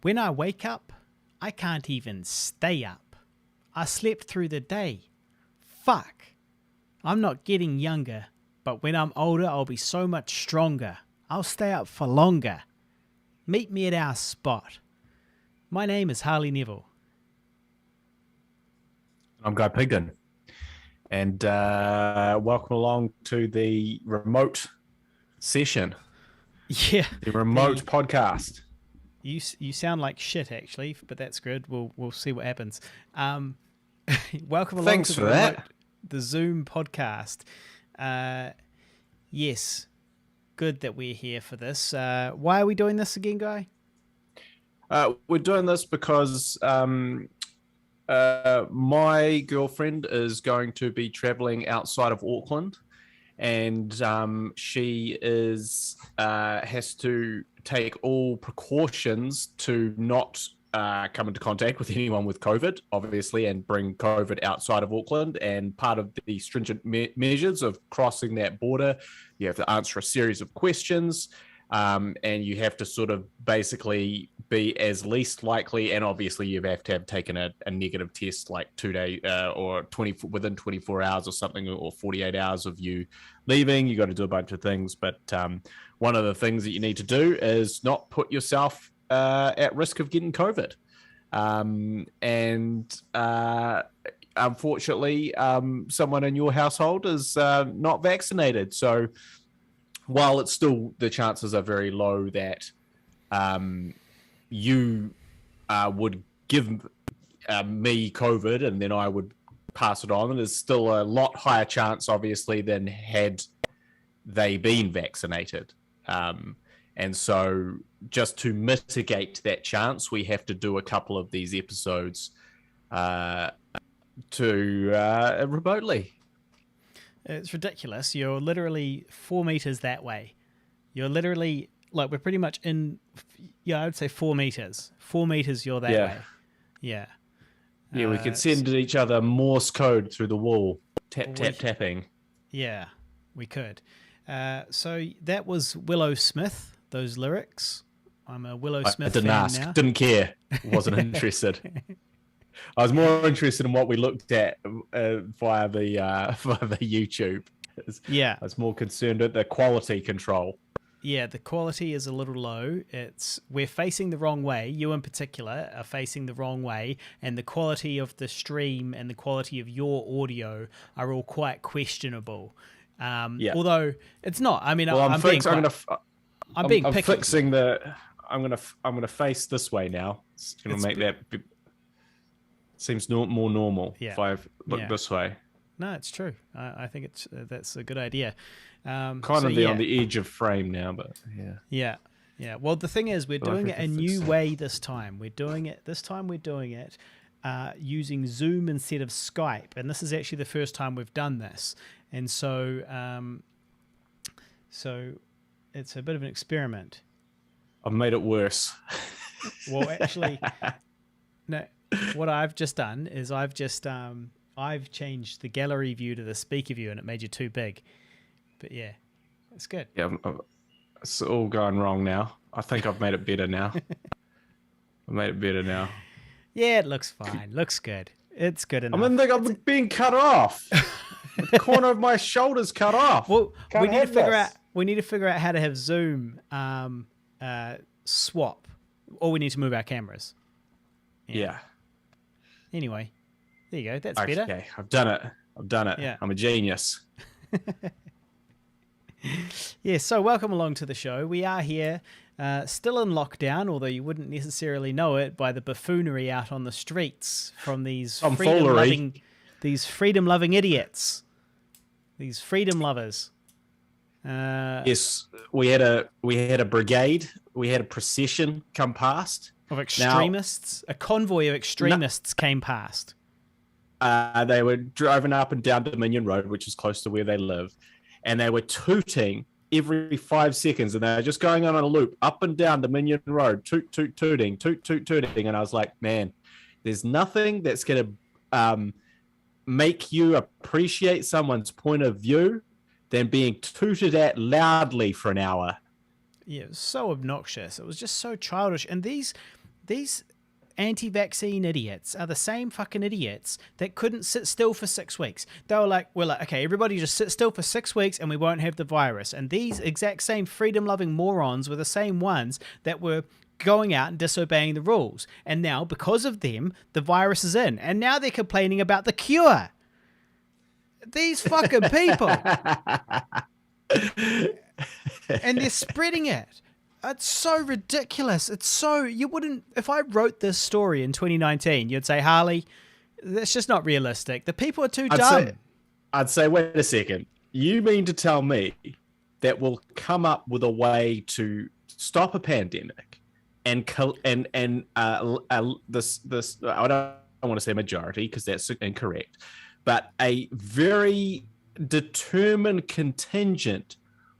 When I wake up, I can't even stay up. I slept through the day. Fuck. I'm not getting younger, but when I'm older, I'll be so much stronger. I'll stay up for longer. Meet me at our spot. My name is Harley Neville. I'm Guy Pigden. And welcome along to the remote session. Yeah. The remote podcast. You sound like shit, actually, but that's good. We'll see what happens. Welcome along Thanks to for that. The Zoom podcast. Yes, good that we're here for this. Why are we doing this again, Guy? We're doing this because my girlfriend is going to be traveling outside of Auckland, and she has to take all precautions to not come into contact with anyone with COVID, obviously, and bring COVID outside of Auckland. And part of the stringent measures of crossing that border, you have to answer a series of questions, and you have to sort of basically be as least likely, and obviously you have to have taken a negative test like 2 days or within 24 hours or something, or 48 hours of you leaving. You got to do a bunch of things, but one of the things that you need to do is not put yourself at risk of getting COVID. Unfortunately, someone in your household is not vaccinated. So while it's still, the chances are very low that you would give me COVID and then I would pass it on, and there's still a lot higher chance, obviously, than had they been vaccinated. And so just to mitigate that chance, we have to do a couple of these episodes remotely. It's ridiculous. You're literally 4 meters that way. You're literally, like, we're pretty much in, I would say 4 meters. 4 meters you're that way. Yeah. Yeah, we could send each other Morse code through the wall. Tapping. Yeah, we could. So that was Willow Smith, those lyrics. I'm a Willow Smith fan now. Didn't care. Wasn't interested. I was more interested in what we looked at via the YouTube. Yeah. I was more concerned with the quality control. Yeah, the quality is a little low. We're facing the wrong way. You in particular are facing the wrong way, and the quality of the stream and the quality of your audio are all quite questionable. Although it's not. I mean, well, I'm being picky. Fixing the. I'm gonna face this way now. It's gonna make that seems more normal if I look this way. No, it's true. I think that's a good idea. On the edge of frame now, but yeah. Well, the thing is, we're doing it a new way this time. We're doing it using Zoom instead of Skype, and this is actually the first time we've done this. And so it's a bit of an experiment. I've made it worse. Well, actually, no. What I've just done is I've changed the gallery view to the speaker view, and it made you too big. But yeah, it's good. Yeah, it's all going wrong now. I think I've made it better now. Yeah, it looks fine. Looks good. It's good enough. I'm being cut off. The corner of my shoulder's cut off. Well, we need to figure out how to have Zoom swap, or we need to move our cameras. Yeah. Anyway, there you go. That's better. Okay, I've done it. Yeah. I'm a genius. Yeah, so welcome along to the show. We are here, still in lockdown, although you wouldn't necessarily know it by the buffoonery out on the streets from these freedom-loving idiots, these freedom lovers. Yes, we had a brigade, we had a procession come past of extremists. A convoy of extremists came past. They were driving up and down Dominion Road, which is close to where they live, and they were tooting every 5 seconds, and they were just going on a loop up and down Dominion Road, toot, toot, tooting, toot, toot, tooting. And I was like, man, there's nothing that's going to make you appreciate someone's point of view than being tooted at loudly for an hour. Yeah, it was so obnoxious. It was just so childish. And these these anti-vaccine idiots are the same fucking idiots that couldn't sit still for 6 weeks. They were like, we're like, okay, everybody just sit still for 6 weeks and we won't have the virus. And these exact same freedom-loving morons were the same ones that were going out and disobeying the rules. And now, because of them, the virus is in. And now they're complaining about the cure. These fucking people. And they're spreading it. It's so ridiculous. It's so, you wouldn't, if I wrote this story in 2019, you'd say, Harley, that's just not realistic. The people are too dumb. I'd say, wait a second. You mean to tell me that we'll come up with a way to stop a pandemic and this I don't want to say majority because that's incorrect, but a very determined contingent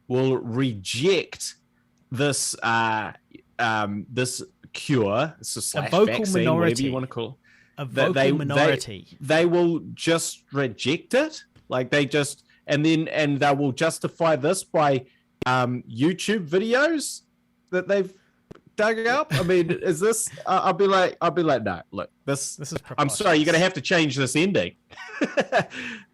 will reject this this cure, a vocal vaccine, minority, whatever you want to call it. A vocal minority. They will just reject it, like they just, and they will justify this by YouTube videos that they've dug up. I mean, is this? I'll be like, no. Look, this is. I'm sorry, you're gonna have to change this ending.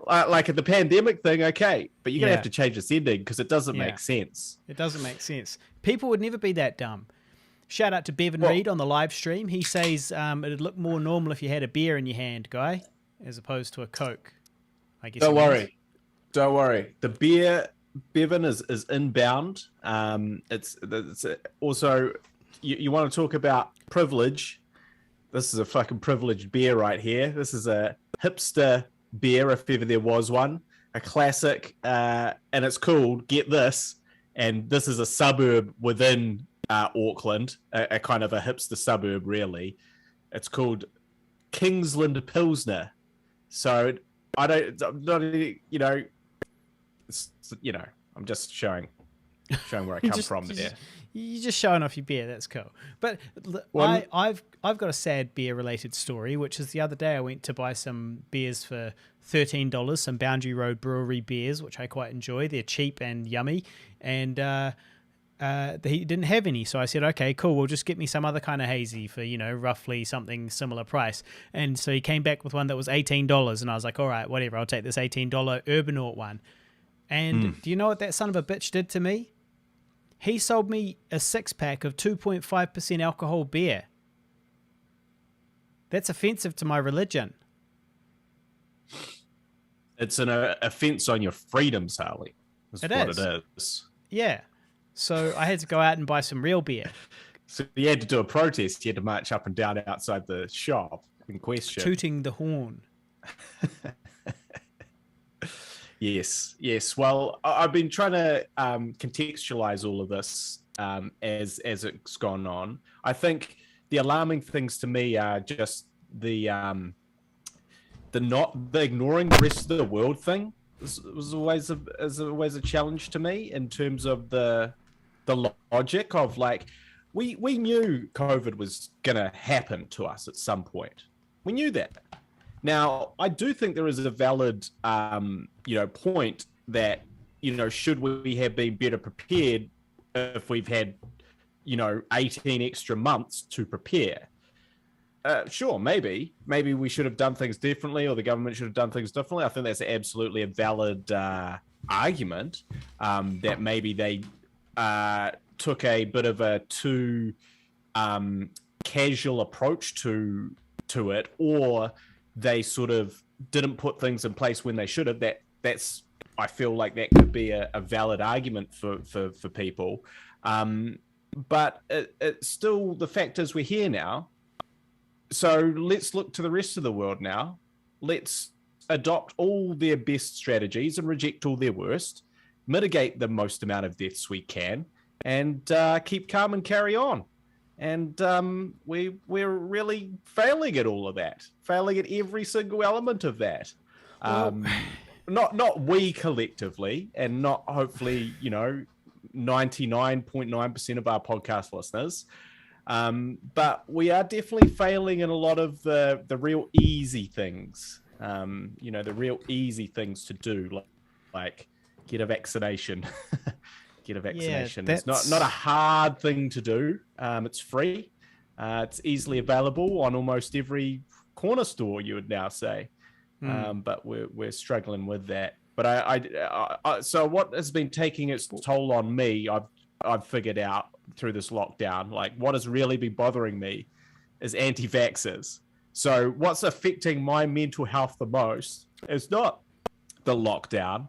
Like at the pandemic thing, okay, but you're gonna have to change this ending because it doesn't make sense. It doesn't make sense. People would never be that dumb. Shout out to Bevan Reed on the live stream. He says it'd look more normal if you had a beer in your hand, guy, as opposed to a Coke. I guess. Don't worry. The beer, Bevan, is inbound. It's also, you want to talk about privilege. This is a fucking privileged beer right here. This is a hipster beer, if ever there was one, a classic, and it's called, get this, and this is a suburb within Auckland, a kind of a hipster suburb, really. It's called Kingsland Pilsner. So I'm just showing where I come from there. You're just showing off your beer. That's cool. But I've got a sad beer related story, which is the other day I went to buy some beers for $13, some Boundary Road Brewery beers, which I quite enjoy. They're cheap and yummy, and he didn't have any, so I said, okay, cool, we'll just get me some other kind of hazy for, roughly something similar price. And so he came back with one that was $18, and I was like, all right, whatever, I'll take this $18 Urbanaut one. And do you know what that son of a bitch did to me? He sold me a 6-pack of 2.5% alcohol beer. That's offensive to my religion. It's an offense on your freedoms, Harley. That's what it is. Yeah. So I had to go out and buy some real beer. So you had to do a protest. You had to march up and down outside the shop in question. Tooting the horn. Yes. Well, I've been trying to contextualize all of this as it's gone on. I think the alarming things to me are just the ignoring the rest of the world thing was always a challenge to me in terms of the logic of, like, we knew COVID was gonna happen to us at some point. We knew that. Now, I do think there is a valid, point that, should we have been better prepared if we've had, 18 extra months to prepare? Sure, maybe we should have done things differently, or the government should have done things differently. I think that's absolutely a valid argument, that maybe they took a bit of a too casual approach to it, or they sort of didn't put things in place when they should have. That's I feel like that could be a valid argument for people. But it's still, the fact is we're here now. So let's look to the rest of the world now. Let's adopt all their best strategies and reject all their worst, mitigate the most amount of deaths we can, and keep calm and carry on. And we're really failing at all of that, failing at every single element of that. Not we collectively, and not hopefully 99.9% of our podcast listeners, but we are definitely failing in a lot of the real easy things. The real easy things to do, like get a vaccination. Get a vaccination. It's not a hard thing to do. It's free. It's easily available on almost every corner store, you would now say. But we're struggling with that. But so what has been taking its toll on me, I've figured out through this lockdown, like what has really been bothering me is anti-vaxxers. So what's affecting my mental health the most is not the lockdown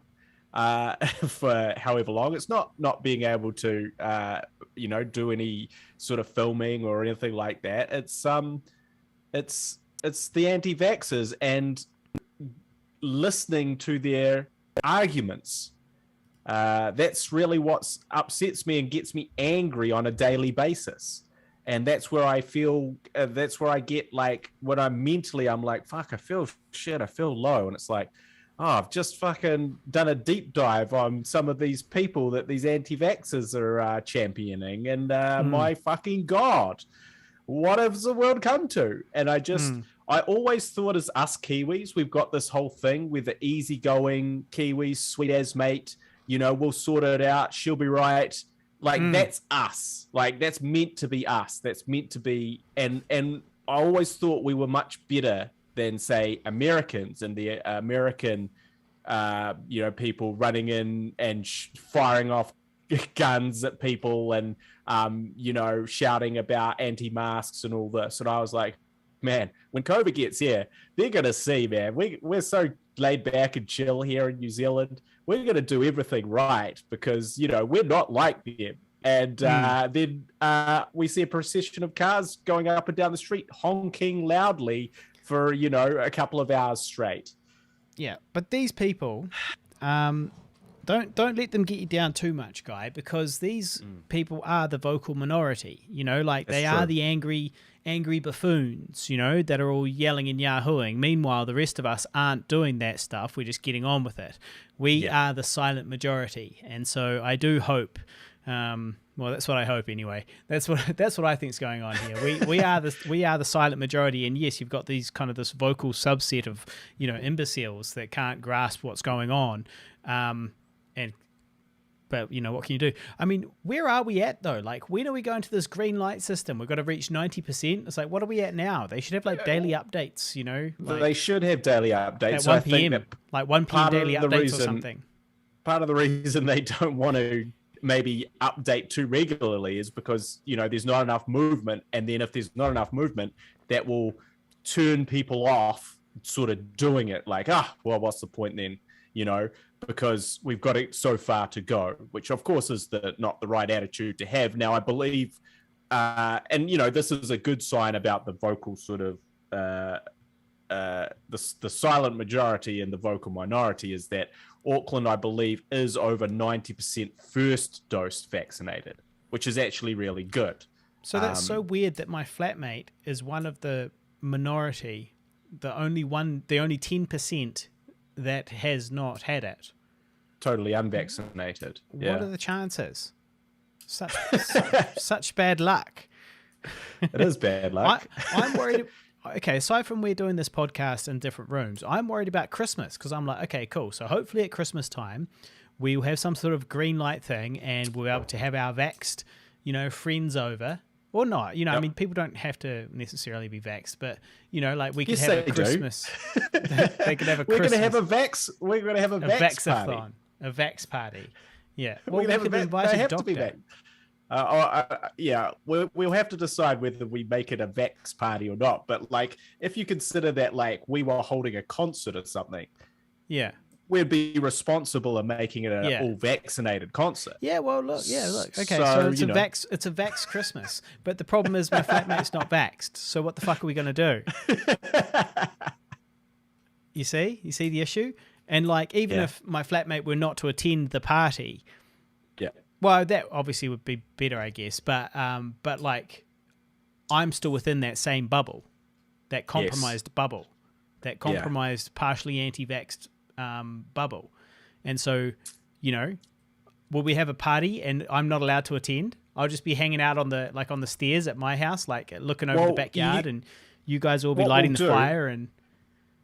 for however long. It's not being able to, do any sort of filming or anything like that. It's the anti-vaxxers and listening to their arguments. That's really what upsets me and gets me angry on a daily basis. And that's where I feel, that's where I get like, when I'm like, fuck, I feel shit, I feel low. And it's like, oh, I've just fucking done a deep dive on some of these people that these anti-vaxxers are championing. And my fucking God, what has the world come to? And I always thought as us Kiwis, we've got this whole thing with the easygoing Kiwis, sweet as mate, we'll sort it out. She'll be right. Like that's us. Like that's meant to be us. That's meant to be. And I always thought we were much better than say Americans and the American, people running in and firing off guns at people and, shouting about anti-masks and all this. And I was like, man, when COVID gets here, they're going to see, man, we're so laid back and chill here in New Zealand. We're going to do everything right because, we're not like them. And then we see a procession of cars going up and down the street, honking loudly for, a couple of hours straight. Yeah, but these people, don't let them get you down too much, Guy, because these people are the vocal minority, they are the angry buffoons, that are all yelling and yahooing. Meanwhile, the rest of us aren't doing that stuff. We're just getting on with it. We are the silent majority. And so I do hope, well, that's what I hope anyway. That's what I think is going on here. We are the silent majority. And yes, you've got these kind of this vocal subset of, imbeciles that can't grasp what's going on. But, what can you do? I mean, where are we at, though? Like, when are we going to this green light system? We've got to reach 90%. It's like, what are we at now? They should have, like, daily updates, Like, they should have daily updates. At 1 p.m., like 1 p.m. daily updates or something. Part of the reason they don't want to maybe update too regularly is because, there's not enough movement. And then if there's not enough movement, that will turn people off sort of doing it. Like, well, what's the point then? Because we've got it so far to go, which of course is not the right attitude to have. Now, I believe, and this is a good sign about the vocal sort of the silent majority and the vocal minority is that Auckland, I believe, is over 90% first dose vaccinated, which is actually really good. So that's so weird that my flatmate is one of the minority, the only 10% that has not had it. Totally unvaccinated. What are the chances? Such bad luck. It is bad luck. I'm worried. Okay, aside from we're doing this podcast in different rooms, I'm worried about Christmas because I'm like, okay, cool. So hopefully at Christmas time, we will have some sort of green light thing and we'll be able to have our vaxxed, friends over. Or not, I mean, people don't have to necessarily be vaxxed, but, like we could have a Christmas. They could have a Christmas. We're going to have a vax. We're going to have a vax party. A vax party. Yeah. Well, we could invite a doctor. We'll have to decide whether we make it a vax party or not. But, like, if you consider that, like, we were holding a concert or something. Yeah. We'd be responsible in making it an all-vaccinated concert. Yeah, well, look. Okay, so it's a vax Christmas. But the problem is my flatmate's not vaxxed. So what the fuck are we going to do? You see the issue? And, like, even if my flatmate were not to attend the party, well, that obviously would be better, I guess. But like, I'm still within that same bubble, that compromised bubble, that compromised, partially anti-vaxxed bubble. And so, will we have a party and I'm not allowed to attend? I'll just be hanging out on the stairs at my house, like looking over the backyard, and you guys will be lighting the fire. And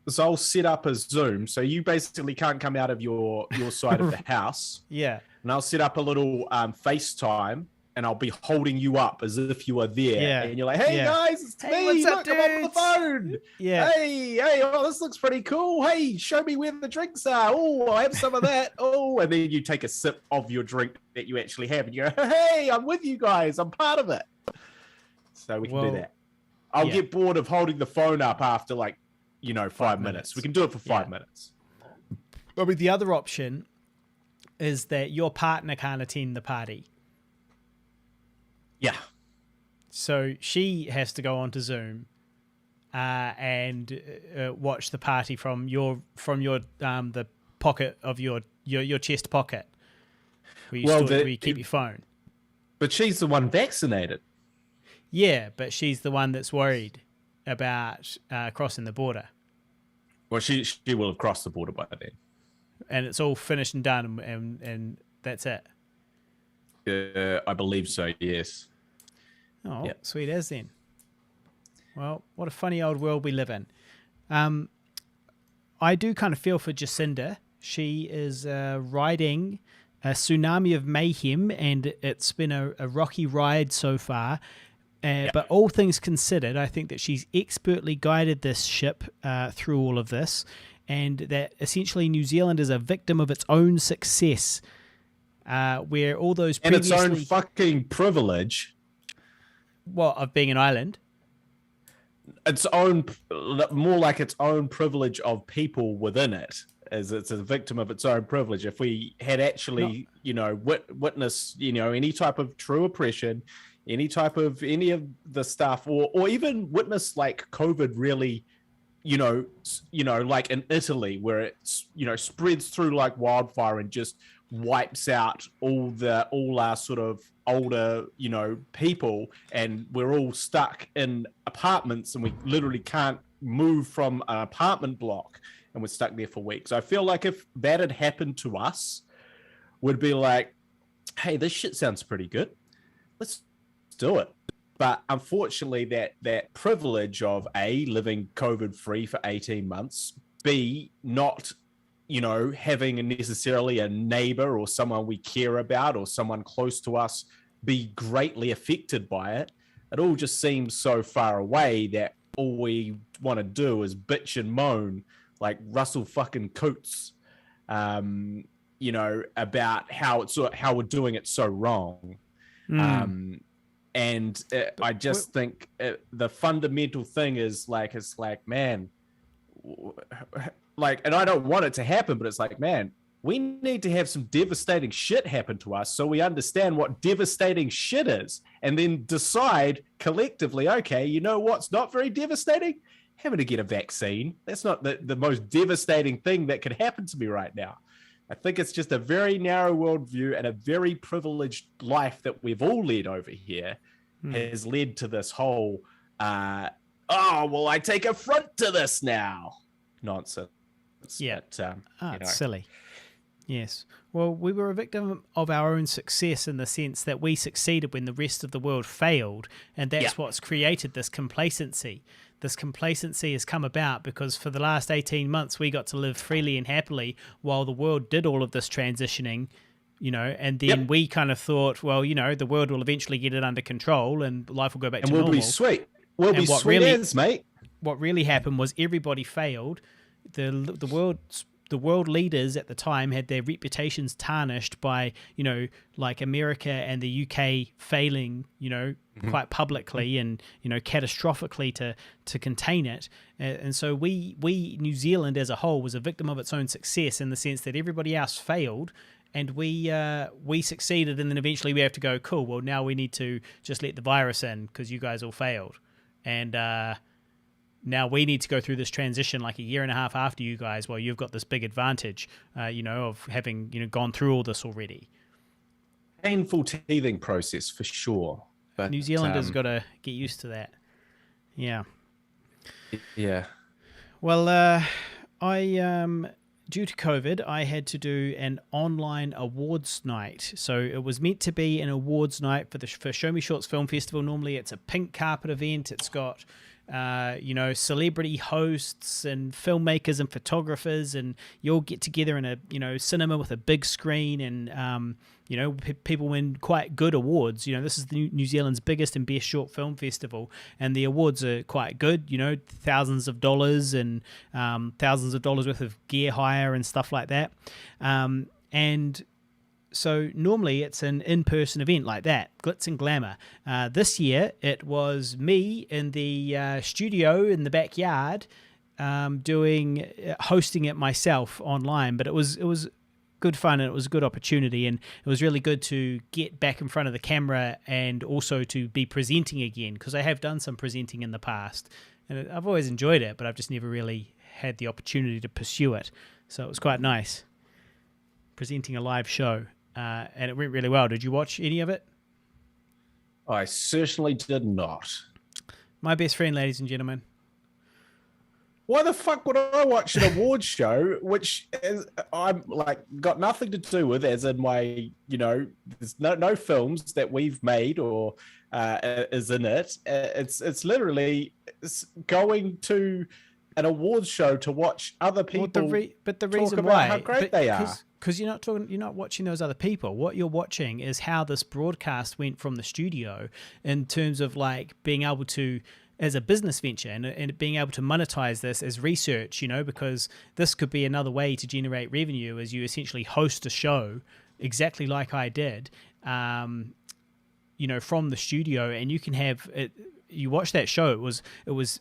so I'll set up a Zoom, so you basically can't come out of your side of the house. Yeah. And I'll set up a little FaceTime and I'll be holding you up as if you are there. Yeah. And you're like, hey guys, it's me. What's up, Look, I'm on the dudes? phone. Yeah. Hey, oh, this looks pretty cool. Hey, show me where the drinks are. Oh, I have some of that. Oh, and then you take a sip of your drink that you actually have, and you go, hey, I'm with you guys. I'm part of it. So we can do that. I'll get bored of holding the phone up after 5 minutes. We can do it for 5 minutes. I mean, the other option is that your partner can't attend the party. Yeah. So she has to go onto Zoom and watch the party from your the pocket of your chest pocket where you keep your phone. But she's the one vaccinated. Yeah, but she's the one that's worried about crossing the border. Well, she will have crossed the border by then. And it's all finished and done, and that's it. I believe so, yes. Oh, Sweet as then. Well, what a funny old world we live in. I do kind of feel for Jacinda. She is riding a tsunami of mayhem, and it's been a rocky ride so far. But all things considered, I think that she's expertly guided this ship through all of this, and that essentially New Zealand is a victim of its own success, where all those previously... And its own fucking privilege. What, of being an island? Its own, more like its own privilege of people within it, as it's a victim of its own privilege. If we had actually, witnessed, any type of true oppression, any of the stuff, or even witness like COVID really, like in Italy, where it's, spreads through like wildfire and just wipes out all our sort of older, people, and we're all stuck in apartments and we literally can't move from an apartment block and we're stuck there for weeks. I feel like if that had happened to us, we'd be like, hey, this shit sounds pretty good. Let's do it. But unfortunately, that privilege of A, living COVID free for 18 months, B, not, having necessarily a neighbor or someone we care about or someone close to us be greatly affected by it, it all just seems so far away that all we want to do is bitch and moan like Russell fucking Coates, about how we're doing it so wrong. And I just think the fundamental thing is it's like, man, and I don't want it to happen, but it's like, man, we need to have some devastating shit happen to us so we understand what devastating shit is, and then decide collectively, okay, you know what's not very devastating? Having to get a vaccine. That's not the most devastating thing that could happen to me right now. I think it's just a very narrow worldview and a very privileged life that we've all led over here has led to this whole, I take affront to this now nonsense. Yeah. But, it's silly. Yes. Well, we were a victim of our own success in the sense that we succeeded when the rest of the world failed, and that's what's created this complacency. This complacency has come about because for the last 18 months we got to live freely and happily while the world did all of this transitioning, and then we kind of thought, well, the world will eventually get it under control and life will go back to normal. And we'll be sweet. We'll be sweet as, mate. What really happened was everybody failed. The world leaders at the time had their reputations tarnished by, like America and the UK failing, quite publicly and, catastrophically to contain it. And so we, New Zealand as a whole, was a victim of its own success in the sense that everybody else failed and we succeeded. And then eventually we have to go, cool, well, now we need to just let the virus in because you guys all failed. And, now we need to go through this transition like a year and a half after you guys while you've got this big advantage, of having, gone through all this already. Painful teething process for sure. But New Zealanders got to get used to that. Yeah. Yeah. Well, due to COVID, I had to do an online awards night. So it was meant to be an awards night for Show Me Shorts Film Festival. Normally it's a pink carpet event. It's got celebrity hosts and filmmakers and photographers, and you all get together in a cinema with a big screen, and people win quite good awards. This is the New Zealand's biggest and best short film festival, and the awards are quite good. Thousands of dollars and thousands of dollars worth of gear hire and stuff like that. And so normally it's an in-person event like that, glitz and glamour. This year it was me in the studio in the backyard, hosting it myself online. But it was good fun, and it was a good opportunity, and it was really good to get back in front of the camera and also to be presenting again, because I have done some presenting in the past, and I've always enjoyed it, but I've just never really had the opportunity to pursue it. So it was quite nice presenting a live show. And it went really well. Did you watch any of it? I certainly did not. My best friend, ladies and gentlemen. Why the fuck would I watch an award show, which I'm got nothing to do with, as in my, there's no films that we've made or is in it. It's literally going to an awards show to watch other people. But the reason why, how great they are. Because you're not watching those other people. What you're watching is how this broadcast went from the studio, in terms of being able to, as a business venture, and being able to monetize this as research, because this could be another way to generate revenue, as you essentially host a show exactly like I did, from the studio, and you can have it. You watch that show. It was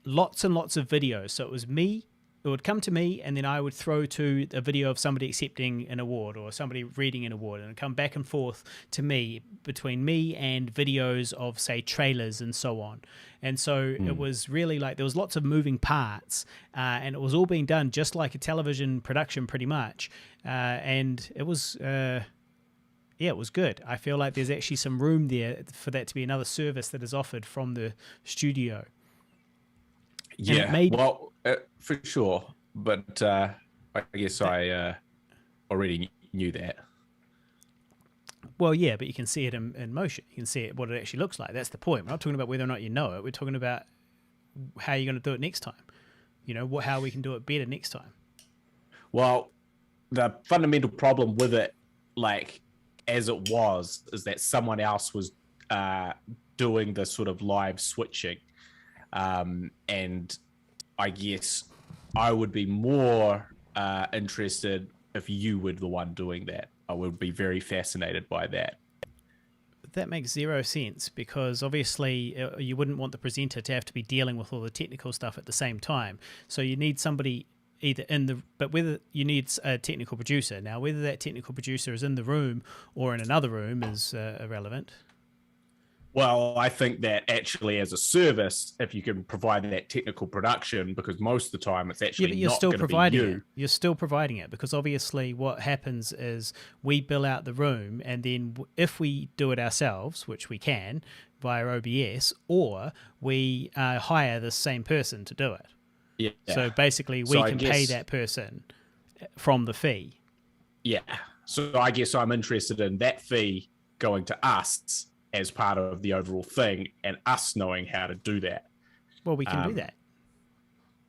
lots and lots of videos. So it was me. It would come to me, and then I would throw to a video of somebody accepting an award or somebody reading an award, and it'd come back and forth to me, between me and videos of, say, trailers and so on. And so it was really there was lots of moving parts, and it was all being done just like a television production pretty much. And it was, it was good. I feel like there's actually some room there for that to be another service that is offered from the studio. Yeah, for sure. But I guess I already knew that. Well, yeah, but you can see it in motion. You can see what it actually looks like. That's the point. We're not talking about whether or not you know it. We're talking about how you're going to do it next time. How we can do it better next time. Well, the fundamental problem with it, as it was, is that someone else was doing the sort of live switching. And I guess I would be more interested if you were the one doing that. I would be very fascinated by that. That makes zero sense, because obviously you wouldn't want the presenter to have to be dealing with all the technical stuff at the same time. So you need somebody but whether you need a technical producer. Now, whether that technical producer is in the room or in another room is irrelevant. Well, I think that actually, as a service, if you can provide that technical production, because most of the time it's actually not going to be you. You're still providing it, because obviously what happens is we bill out the room, and then if we do it ourselves, which we can via OBS, or we hire the same person to do it. Yeah. So basically we can pay that person from the fee. Yeah. So I guess I'm interested in that fee going to us as part of the overall thing, and us knowing how to do that. Well, we can do that.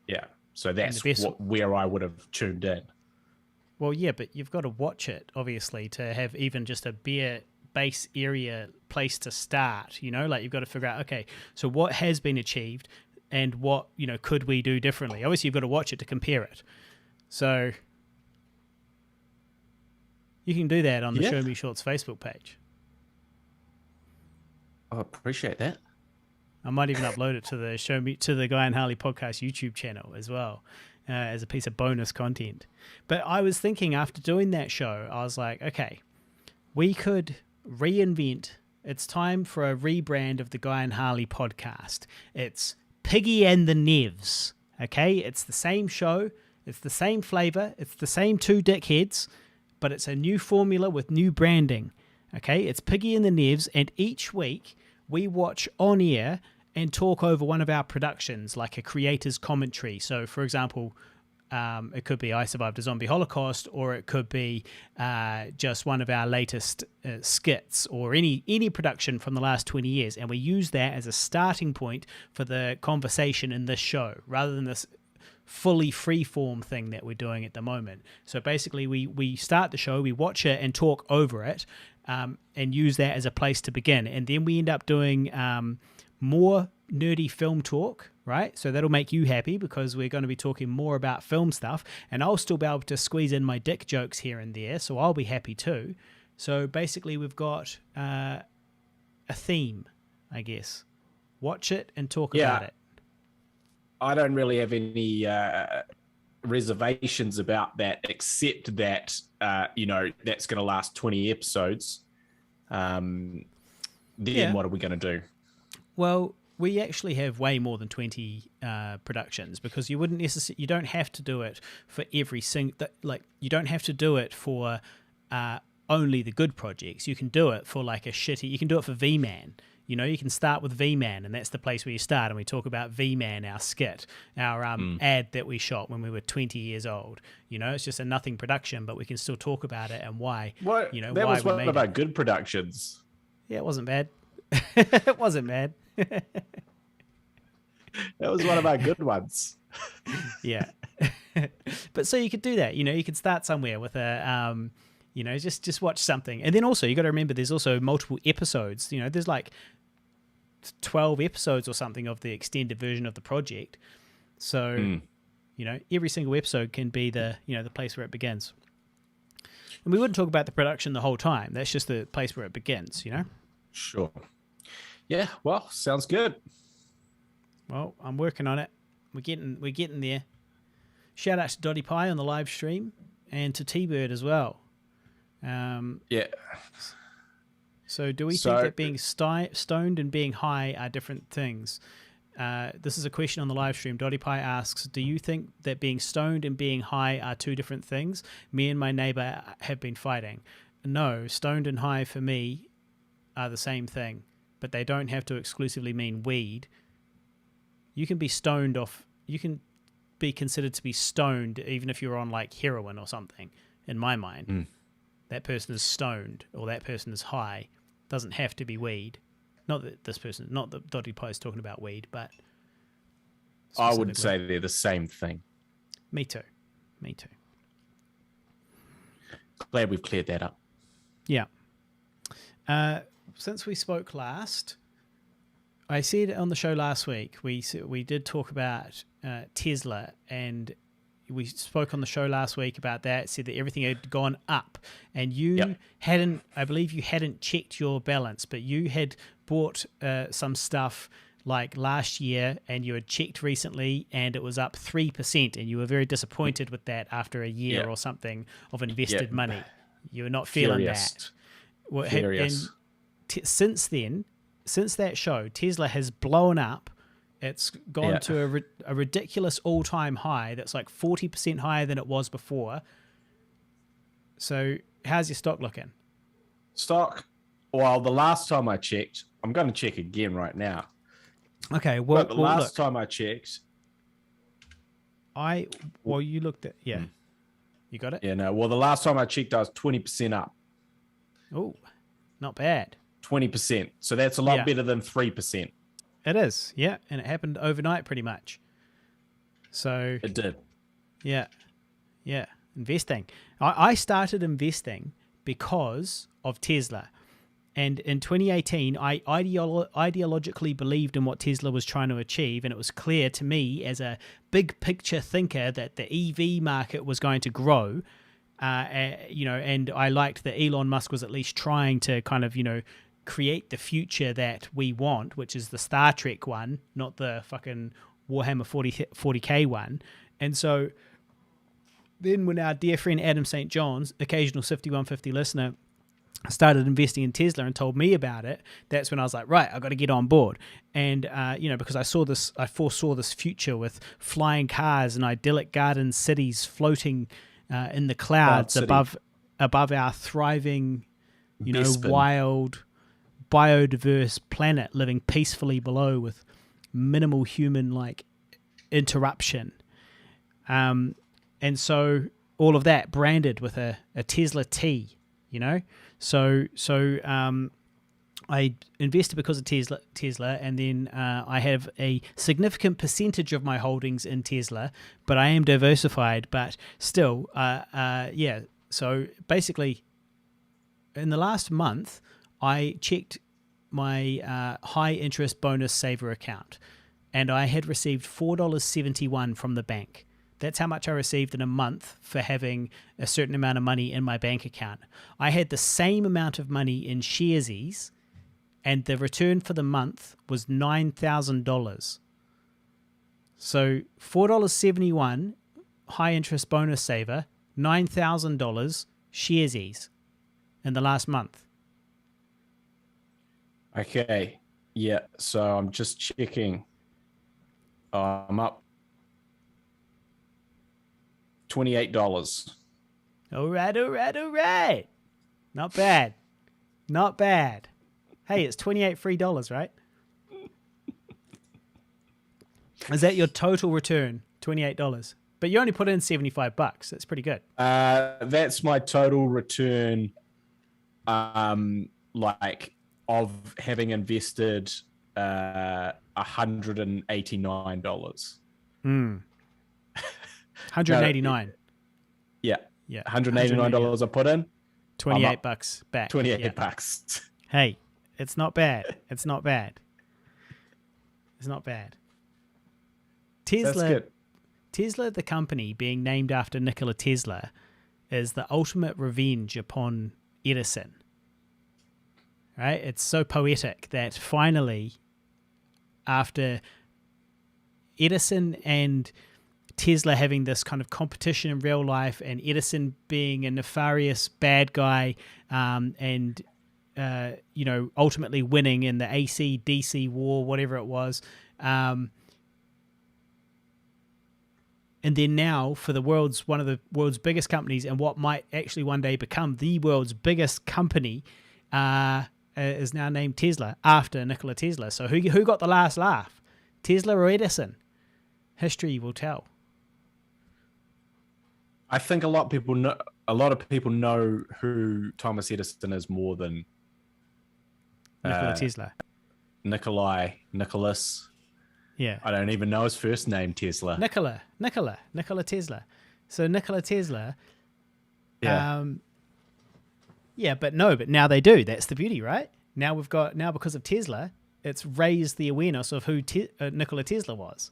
Yeah. So that's where I would have tuned in. Well, yeah, but you've got to watch it, obviously, to have even just a bare base area place to start, you've got to figure out, okay, so what has been achieved and what, could we do differently? Obviously, you've got to watch it to compare it. So you can do that on the Show Me Shorts Facebook page. I appreciate that. I might even upload it to the Guy and Harley podcast YouTube channel as well, as a piece of bonus content. But I was thinking, after doing that show, I was like, okay, we could reinvent. It's time for a rebrand of the Guy and Harley podcast. It's Piggy and the Nevs. Okay, it's the same show, it's the same flavor, it's the same two dickheads, but it's a new formula with new branding. Okay, it's Piggy and the Nevs, and each week we watch on air and talk over one of our productions, like a creator's commentary. So, for example, it could be I Survived a Zombie Holocaust, or it could be just one of our latest skits, or any production from the last 20 years. And we use that as a starting point for the conversation in this show, rather than this fully free-form thing that we're doing at the moment. So basically we start the show, we watch it and talk over it, and use that as a place to begin. And then we end up doing more nerdy film talk, right? So that'll make you happy, because we're going to be talking more about film stuff, and I'll still be able to squeeze in my dick jokes here and there, so I'll be happy too. So basically we've got a theme, I guess. Watch it and talk about it. I don't really have any reservations about that, except that, that's going to last 20 episodes. Then what are we going to do? Well, we actually have way more than 20 productions, because you don't have to do it for every single, you don't have to do it for only the good projects. You can do it for you can do it for V-Man. You can start with V-Man, and that's the place where you start. And we talk about V-Man, our skit, our ad that we shot when we were 20 years old. It's just a nothing production, but we can still talk about it and why. That was one of our good productions. Yeah, it wasn't bad. It wasn't bad. That was one of our good ones. Yeah. But so you could do that. You could start somewhere with a... just watch something. And then also, you got to remember, there's also multiple episodes. There's 12 episodes or something of the extended version of the project. So, every single episode can be the place where it begins. And we wouldn't talk about the production the whole time. That's just the place where it begins, Sure. Yeah, well, sounds good. Well, I'm working on it. We're getting there. Shout out to Dottie Pie on the live stream, and to T-Bird as well. Yeah. So do we think that being stoned and being high are different things? This is a question on the live stream. Dottie Pie asks, do you think that being stoned and being high are two different things? Me and my neighbor have been fighting. No, stoned and high for me are the same thing, but they don't have to exclusively mean weed. You can be you can be considered to be stoned even if you're on heroin or something, in my mind. That person is stoned or that person is high. Doesn't have to be weed. Not that Dottie Pie is talking about weed, but I would say they're the same thing. Me too. Glad we've cleared that up. Yeah. Since we spoke last, I said on the show last week, we did talk about Tesla, and we spoke on the show last week about that, said that everything had gone up, and you hadn't checked your balance, but you had bought some stuff last year, and you had checked recently, and it was up 3%, and you were very disappointed with that after a year or something of invested money. You were not feeling that. Well, and since that show, Tesla has blown up. It's gone to a ridiculous all-time high that's 40% higher than it was before. So how's your stock looking? Well, the last time I checked, I'm going to check again right now. Okay, well, but the last time I checked... you looked at... Yeah. You got it? Yeah, no. Well, the last time I checked, I was 20% up. Oh, not bad. 20%. So that's a lot better than 3%. It is, yeah. And it happened overnight pretty much. So it did. Yeah. Investing. I started investing because of Tesla. And in 2018, I ideologically believed in what Tesla was trying to achieve, and it was clear to me as a big picture thinker that the EV market was going to grow. And I liked that Elon Musk was at least trying to kind of, create the future that we want, which is the Star Trek one, not the fucking Warhammer 40K one. And so then when our dear friend Adam St. John's, occasional 5150 listener, started investing in Tesla and told me about it, that's when I was like, right, I've got to get on board. And, because I foresaw this future with flying cars and idyllic garden cities floating in the clouds above our thriving, wild, biodiverse planet living peacefully below with minimal human interruption. And so all of that branded with a Tesla T, you know? So I invested because of Tesla, and then I have a significant percentage of my holdings in Tesla, but I am diversified. But still, yeah. So basically, in the last month, I checked my high interest bonus saver account, and I had received $4.71 from the bank. That's how much I received in a month for having a certain amount of money in my bank account. I had the same amount of money in Sharesies, and the return for the month was $9,000. So $4.71 high interest bonus saver, $9,000 Sharesies in the last month. Okay. Yeah. So I'm just checking. I'm up $28. All right. Not bad. Not bad. Hey, it's $28 free dollars, right? Is that your total return? $28. But you only put in $75. That's pretty good. That's my total return. Like of having invested $189. $189. Yeah. Yeah. $189 I put in. $28 back. $28. Hey, it's not bad. It's not bad. It's not bad. Tesla, the company, being named after Nikola Tesla, is the ultimate revenge upon Edison. Right? It's so poetic that finally, after Edison and Tesla having this kind of competition in real life, and Edison being a nefarious bad guy, and ultimately winning in the AC/DC war, whatever it was, and then now for one of the world's biggest companies, and what might actually one day become the world's biggest company, is now named Tesla after Nikola Tesla. So who got the last laugh, Tesla or Edison? History will tell. I think a lot of people know who Thomas Edison is more than Nikola Tesla. Nicholas. Yeah. I don't even know his first name, Tesla. Nikola Tesla. So Nikola Tesla. Yeah. But now they do. That's the beauty, right? Now because of Tesla, it's raised the awareness of who Nikola Tesla was.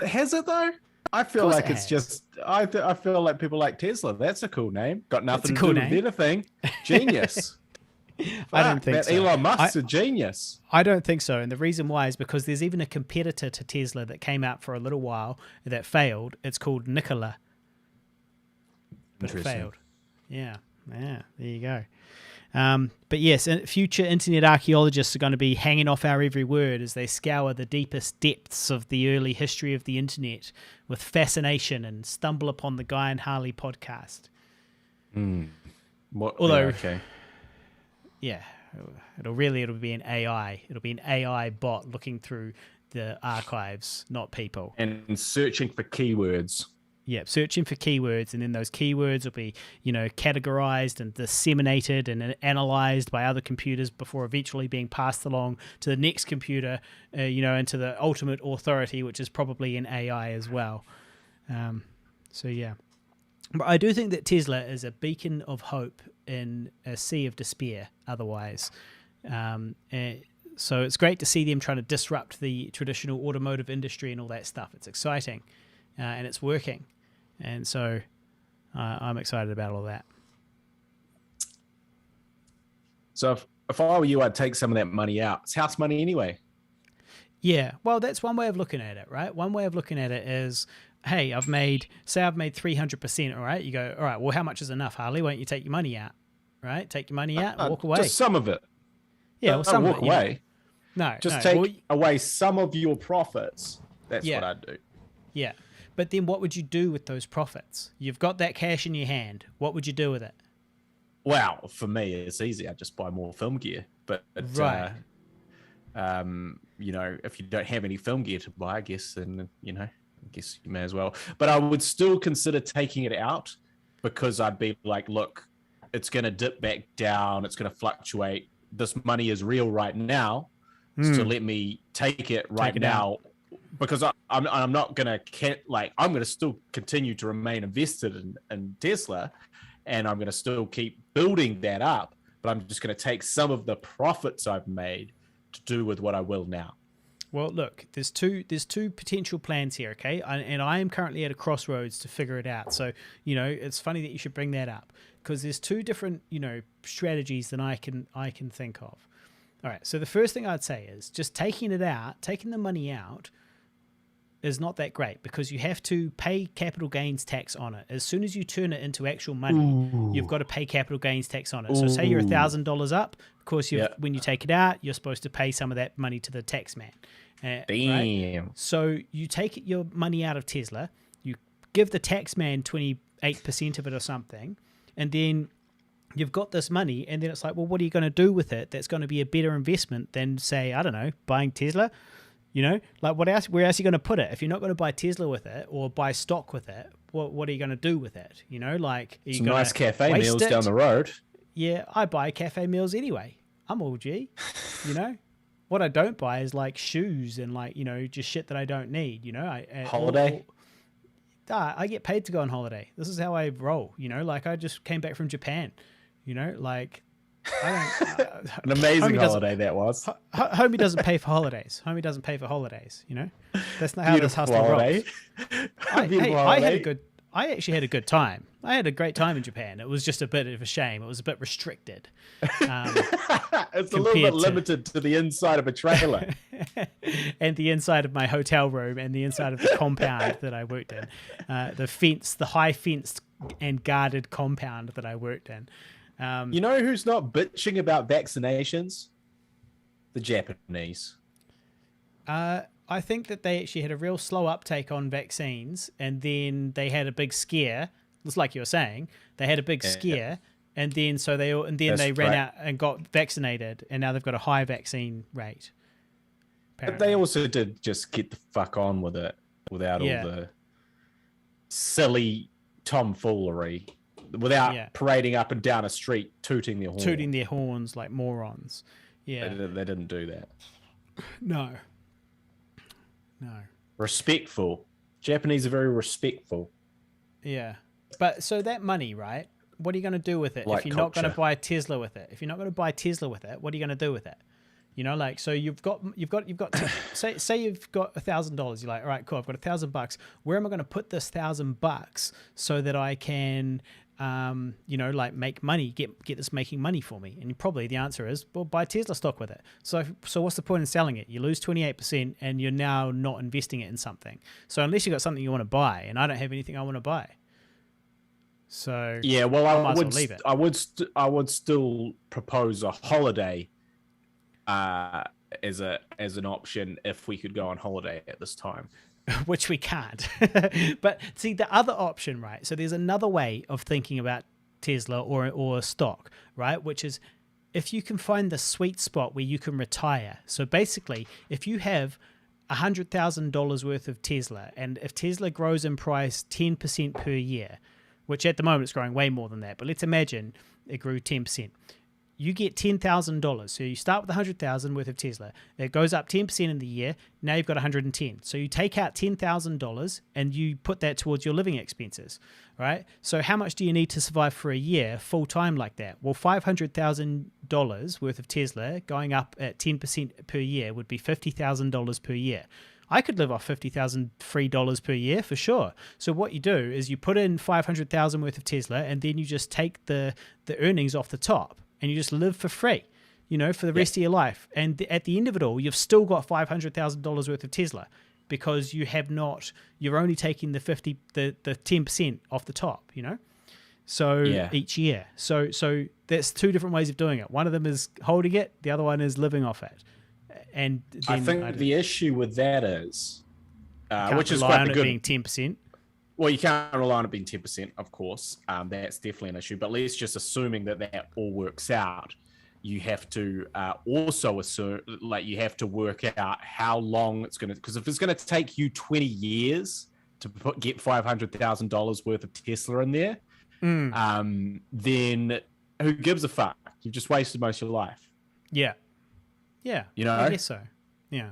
Has it though? I feel like it's just. I feel like people like Tesla. That's a cool name. Got nothing to do with anything. Genius. I don't think so. Elon Musk's a genius. I don't think so. And the reason why is because there's even a competitor to Tesla that came out for a little while that failed. It's called Nikola. But it failed. Yeah, there you go. But yes, future internet archaeologists are going to be hanging off our every word as they scour the deepest depths of the early history of the internet with fascination and stumble upon the Guy and Harley podcast. Yeah, it'll be an AI. It'll be an AI bot looking through the archives, not people. And searching for keywords. Yeah, searching for keywords, and then those keywords will be, categorized and disseminated and analyzed by other computers before eventually being passed along to the next computer, and to the ultimate authority, which is probably an AI as well. Yeah. But I do think that Tesla is a beacon of hope in a sea of despair otherwise. So it's great to see them trying to disrupt the traditional automotive industry and all that stuff. It's exciting, and it's working. And so I'm excited about all that. So if I were you, I'd take some of that money out. It's house money anyway. Yeah, well, that's one way of looking at it, right? One way of looking at it is, hey, I've made 300%, all right? You go, all right, well, how much is enough, Harley? Why don't you take your money out, right? Take your money out and walk away. Just some of it. Yeah, well, some walk of it. away. No, just take away some of your profits. That's what I'd do. Yeah. But then what would you do with those profits? You've got that cash in your hand. What would you do with it? Wow, for me, it's easy. I just buy more film gear. But right. If you don't have any film gear to buy, I guess, then guess you may as well. But I would still consider taking it out because I'd be like, look, it's going to dip back down. It's going to fluctuate. This money is real right now. So let me take it right now because I'm not going to I'm going to still continue to remain invested in Tesla, and I'm going to still keep building that up. But I'm just going to take some of the profits I've made to do with what I will now. Well, look, there's two potential plans here, okay? And I am currently at a crossroads to figure it out. So, it's funny that you should bring that up because there's two different, strategies that I can think of. All right, so the first thing I'd say is just taking the money out is not that great because you have to pay capital gains tax on it. As soon as you turn it into actual money, you've got to pay capital gains tax on it. So say you're $1,000 up, of course, when you take it out, you're supposed to pay some of that money to the tax man. Damn. Right? So you take your money out of Tesla, you give the tax man 28% of it or something, and then you've got this money, and then it's like, well, what are you going to do with it that's going to be a better investment than, say, I don't know, buying Tesla? What else? Where else are you going to put it? If you're not going to buy Tesla with it or buy stock with it, what are you going to do with it? Are you some nice cafe meals down the road. Yeah, I buy cafe meals anyway. I'm all G. What I don't buy is like shoes and just shit that I don't need. Holiday. I get paid to go on holiday. This is how I roll. I just came back from Japan. I don't, an amazing holiday that was. Homie doesn't pay for holidays. That's not how this hustle rolls. I actually had a good time. I had a great time in Japan. It was just a bit of a shame. It was a bit restricted. It's a little bit limited to the inside of a trailer. And the inside of my hotel room and the inside of the compound that I worked in. The high fenced and guarded compound that I worked in. Who's not bitching about vaccinations? The Japanese. I think that they actually had a real slow uptake on vaccines, and then they had a big scare. Just like you were saying, they had a big scare, and then they ran out and got vaccinated, and now they've got a high vaccine rate. Apparently. But they also did just get the fuck on with it without all the silly tomfoolery. Without parading up and down a street, tooting their horns like morons. Yeah, they didn't do that. No. Respectful. Japanese are very respectful. Yeah, but so that money, right? What are you going to do with it if you're not going to buy a Tesla with it? If you're not going to buy a Tesla with it, what are you going to do with it? So you've got say you've got $1,000. You're like, all right, cool. I've got $1,000. Where am I going to put this $1,000 so that I can, make money, get this making money for me? And probably the answer is, well, buy Tesla stock with it. So what's the point in selling it? You lose 28% and you're now not investing it in something. So unless you've got something you want to buy, and I don't have anything I want to buy. So yeah, well, I would still propose a holiday as an option if we could go on holiday at this time. Which we can't. But see, the other option, right? So there's another way of thinking about Tesla or stock, right? Which is if you can find the sweet spot where you can retire. So basically, if you have $100,000 worth of Tesla, and if Tesla grows in price 10% per year, which at the moment it's growing way more than that, but let's imagine it grew 10%. You get $10,000. So you start with $100,000 worth of Tesla. It goes up 10% in the year. Now you've got 110. So you take out $10,000 and you put that towards your living expenses, right? So how much do you need to survive for a year full time like that? Well, $500,000 worth of Tesla going up at 10% per year would be $50,000 per year. I could live off $50,000 free dollars per year for sure. So what you do is you put in $500,000 worth of Tesla, and then you just take the earnings off the top. And you just live for free, for the rest of your life. And at the end of it all, you've still got $500,000 worth of Tesla because you're only taking the 10% off the top, So each year. So that's two different ways of doing it. One of them is holding it. The other one is living off it. And then I think the issue with that is, which is quite good, being 10%. Well, you can't rely on it being 10%, of course. That's definitely an issue. But let's just assuming that all works out, you have to also assume, you have to work out how long it's going to, because if it's going to take you 20 years get $500,000 worth of Tesla in there, then who gives a fuck? You've just wasted most of your life. Yeah. You know? I guess so. Yeah.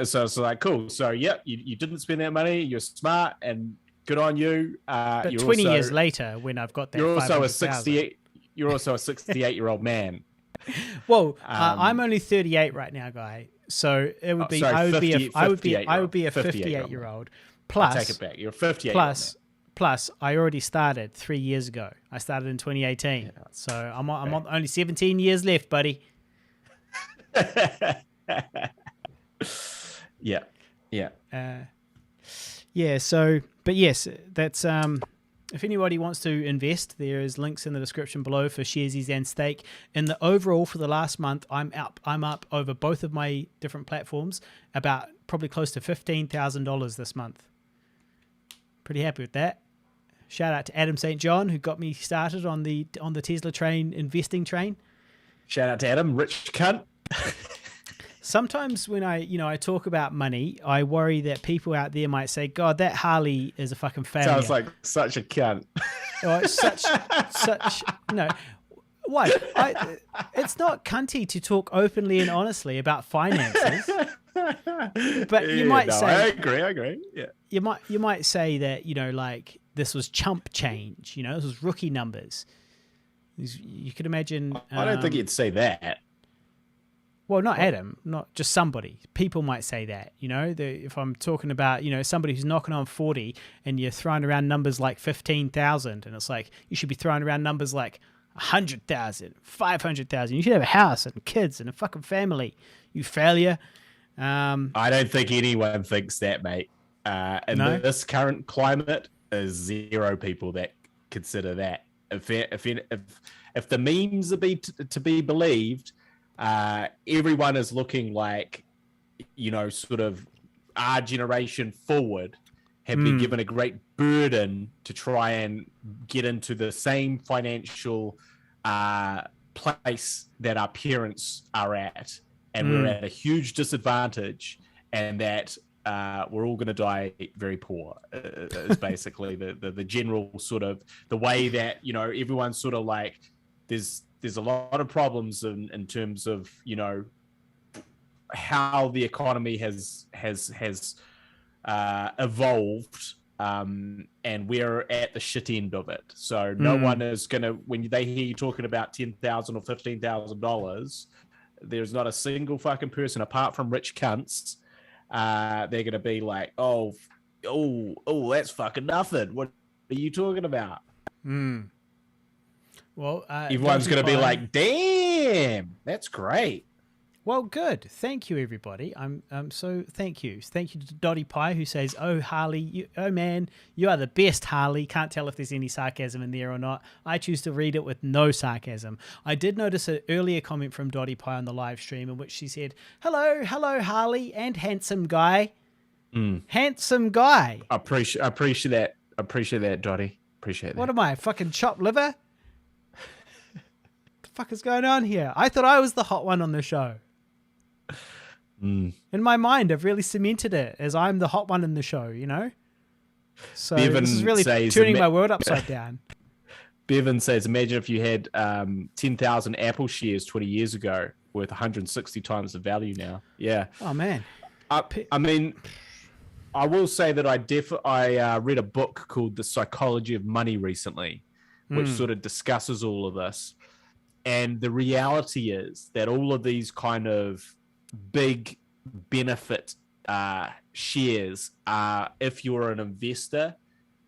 So it's like, cool. So yeah, you didn't spend that money. You're smart and good on you. But you're 20 also, years later, when I've got that, you're also a 68. You're also a 68-year-old man. Well, I'm only 38 right now, guy. So it would be I would be a 58-year-old. Plus, I take it back. You're a 58. Plus, I already started 3 years ago. I started in 2018. Yeah. So I'm on only 17 years left, buddy. Yeah. So, but yes, that's if anybody wants to invest, there is links in the description below for Sharesies and Stake. In the overall for the last month, I'm up over both of my different platforms about probably close to $15,000 this month. Pretty happy with that. Shout out to Adam St. John, who got me started on the Tesla train, investing train. Shout out to Adam, rich cunt. Sometimes when I talk about money, I worry that people out there might say, God, that Harley is a fucking failure. Sounds like such a cunt. Oh, it's such, no. Why? It's not cunty to talk openly and honestly about finances. But you might say, I agree. Yeah. You might say that, like this was chump change, this was rookie numbers. You could imagine. I don't think you'd say that. Well, not Adam, not just somebody. People might say that, if I'm talking about, somebody who's knocking on 40 and you're throwing around numbers like 15,000 and it's like, you should be throwing around numbers like 100,000, 500,000. You should have a house and kids and a fucking family, you failure. I don't think anyone thinks that, mate. This current climate is zero people that consider that. If the memes are to be believed, everyone is looking like, sort of our generation forward have been given a great burden to try and get into the same financial place that our parents are at. And we're at a huge disadvantage, and that we're all going to die very poor is basically the general sort of the way that, everyone's sort of like, there's a lot of problems in terms of, how the economy has evolved, and we're at the shit end of it. So no one is going to, when they hear you talking about $10,000 or $15,000, there's not a single fucking person apart from rich cunts. They're going to be like, oh, that's fucking nothing. What are you talking about? Well, everyone's going to be like, damn, that's great. Well, good. Thank you, everybody. So thank you. Thank you to Dottie Pie, who says, oh, Harley, man, you are the best, Harley. Can't tell if there's any sarcasm in there or not. I choose to read it with no sarcasm. I did notice an earlier comment from Dottie Pie on the live stream in which she said, hello, Harley and handsome guy. Handsome guy. I appreciate that. I appreciate that, Dottie. Appreciate that. What am I, fucking chopped liver? The fuck is going on here? I thought I was the hot one on the show. In my mind, I've really cemented it as I'm the hot one in the show, So Bevan this is really turning my world upside down. Bevan says, imagine if you had 10,000 Apple shares 20 years ago worth 160 times the value now. Yeah. Oh, man. I mean, I will say that I read a book called The Psychology of Money recently, which sort of discusses all of this. And the reality is that all of these kind of big benefit shares are, if you're an investor,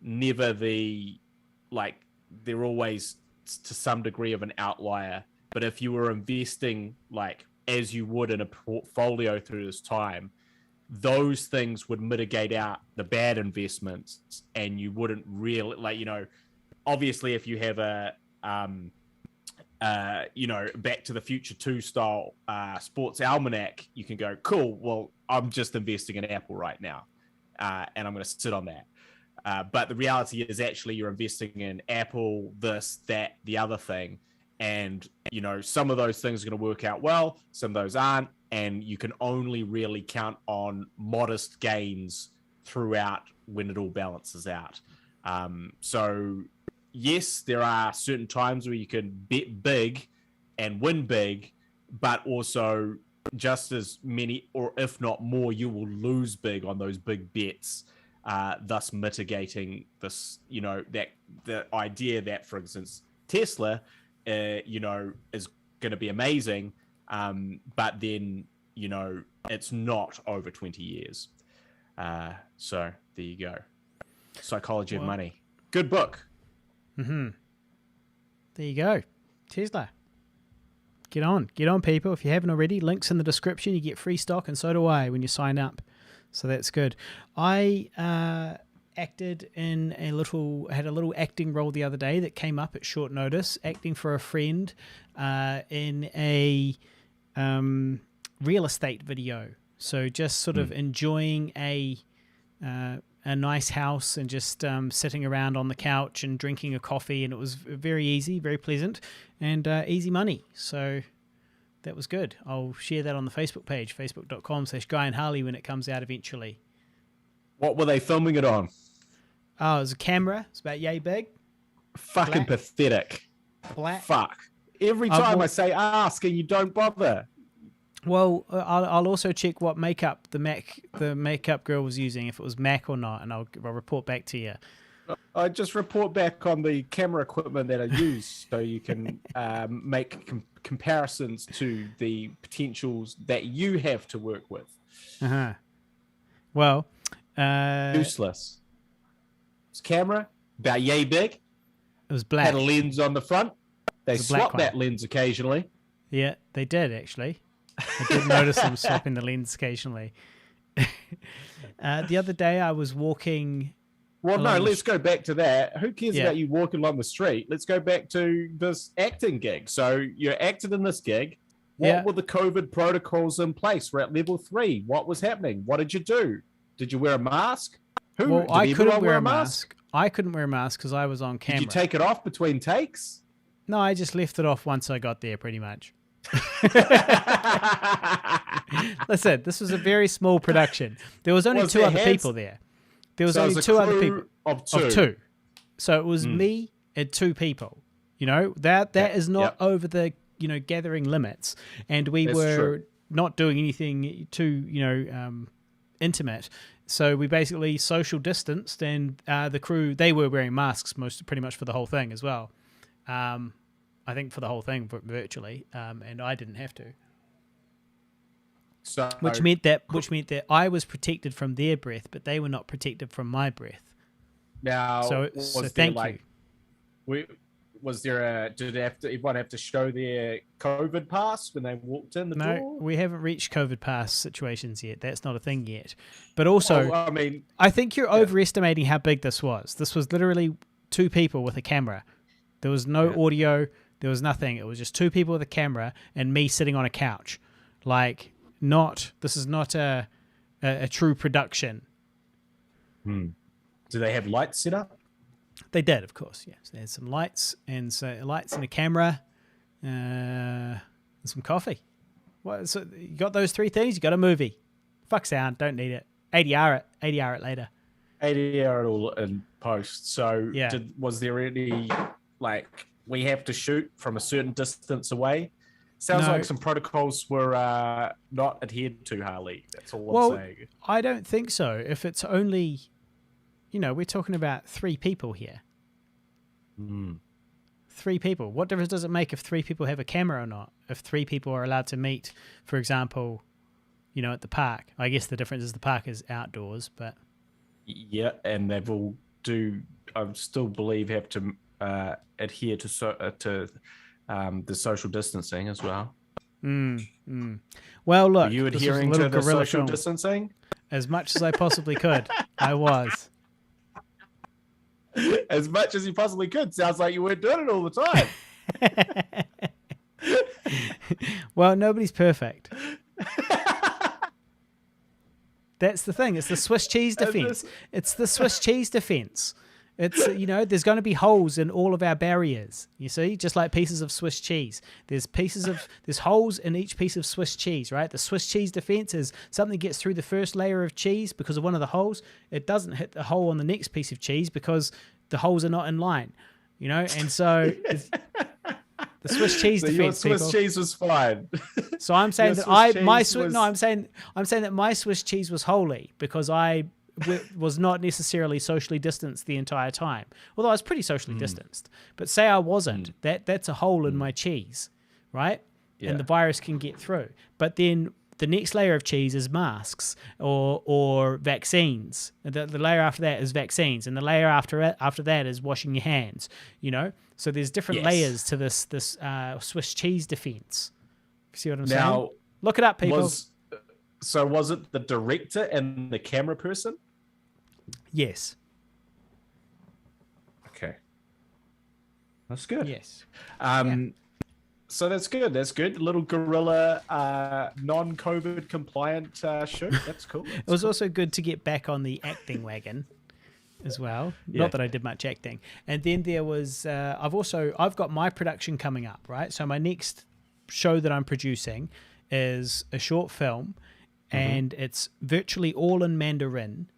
never they're always to some degree of an outlier. But if you were investing like as you would in a portfolio through this time, those things would mitigate out the bad investments, and you wouldn't really obviously if you have a Back to the Future 2 style sports almanac, you can go, cool, well, I'm just investing in Apple right now, and I'm going to sit on that. But the reality is actually you're investing in Apple, this, that, the other thing, and, some of those things are going to work out well, some of those aren't, and you can only really count on modest gains throughout when it all balances out. So yes, there are certain times where you can bet big and win big, but also just as many, or if not more, you will lose big on those big bets, thus mitigating this, that the idea that, for instance, Tesla, is going to be amazing, but then, it's not over 20 years. So there you go. Psychology of Money. Good book. Mm-hmm. There you go. Tesla. Get on, people. If you haven't already, links in the description. You get free stock, and so do I when you sign up. So that's good. I acted in had a little acting role the other day that came up at short notice, acting for a friend in a real estate video. So just sort of enjoying a nice house and just sitting around on the couch and drinking a coffee, and it was very easy, very pleasant, and easy money. So that was good. I'll share that on the Facebook page, facebook.com/Guy and Harley, when it comes out eventually. What were they filming it on? Oh, it was a camera. It's about yay big. Fucking pathetic. Black. Fuck. Every time I say ask and you don't bother. Well, I'll also check what makeup the makeup girl was using, if it was MAC or not, and I'll report back to you. I just report back on the camera equipment that I use, so you can make comparisons to the potentials that you have to work with. Uh-huh. Well, useless. It's camera about yay big. It was black. Had a lens on the front. They swap that lens occasionally. Yeah, they did actually. I did notice them swapping the lens occasionally. The other day I was walking. Well, no, let's go back to that. Who cares about you walking along the street? Let's go back to this acting gig. So you're acting in this gig. What were the COVID protocols in place? We're at level 3. What was happening? What did you do? Did you wear a mask? I couldn't wear a mask. I couldn't wear a mask because I was on camera. Did you take it off between takes? No, I just left it off once I got there, pretty much. Listen, this was a very small production. There was only two other people there. There was only two other people of two. So it was me and 2 people. That is not over the gathering limits, and we were not doing anything too intimate. So we basically social distanced, and the crew, they were wearing masks pretty much for the whole thing as well. I think for the whole thing virtually, and I didn't have to. So, which meant that I was protected from their breath, but they were not protected from my breath. Now, so thank you. Did everyone have to show their COVID pass when they walked in the door? No, we haven't reached COVID pass situations yet. That's not a thing yet. But also, I think you're overestimating how big this was. This was literally 2 people with a camera. There was no audio. There was nothing. It was just 2 people with a camera and me sitting on a couch. This is not a true production. Do they have lights set up? They did, of course, yes. They had some lights and a camera, and some coffee. So you got those 3 things, you got a movie. Fuck sound, don't need it. ADR it later. ADR it all in post. So was there any, we have to shoot from a certain distance away? Sounds like some protocols were not adhered to, Harley. That's all I'm saying. I don't think so. If it's only, we're talking about 3 people here. 3 people. What difference does it make if 3 people have a camera or not? If 3 people are allowed to meet, for example, at the park. I guess the difference is the park is outdoors, but... Yeah, and they've all I still believe, have to adhere to the social distancing as well. Well, look, are you adhering to the social distancing? As much as I possibly could. I was. As much as you possibly could. Sounds like you weren't doing it all the time. Well, nobody's perfect. That's the thing. It's the Swiss cheese defense. It's the Swiss cheese defense. It's, there's going to be holes in all of our barriers. You see, just like pieces of Swiss cheese. There's holes in each piece of Swiss cheese, right? The Swiss cheese defense is something gets through the first layer of cheese because of one of the holes. It doesn't hit the hole on the next piece of cheese because the holes are not in line, and so the Swiss cheese So defense. your Swiss cheese was fine. So I'm saying that I'm saying that my Swiss cheese was holy because I was not necessarily socially distanced the entire time. Although I was pretty socially distanced. But say I wasn't, that's a hole in my cheese, right? Yeah. And the virus can get through. But then the next layer of cheese is masks or vaccines. The layer after that is vaccines, and the layer after that is washing your hands. So there's different layers to this Swiss cheese defense. See what I'm saying? Look it up, people. Was it the director and the camera person? Yes. Okay. That's good. Yes. So that's good. That's good. Little guerrilla, non-COVID compliant shoot. That's cool. It was also good to get back on the acting wagon as well. Yeah. Not that I did much acting. And then there was, I've got my production coming up, right? So my next show that I'm producing is a short film, and it's virtually all in Mandarin,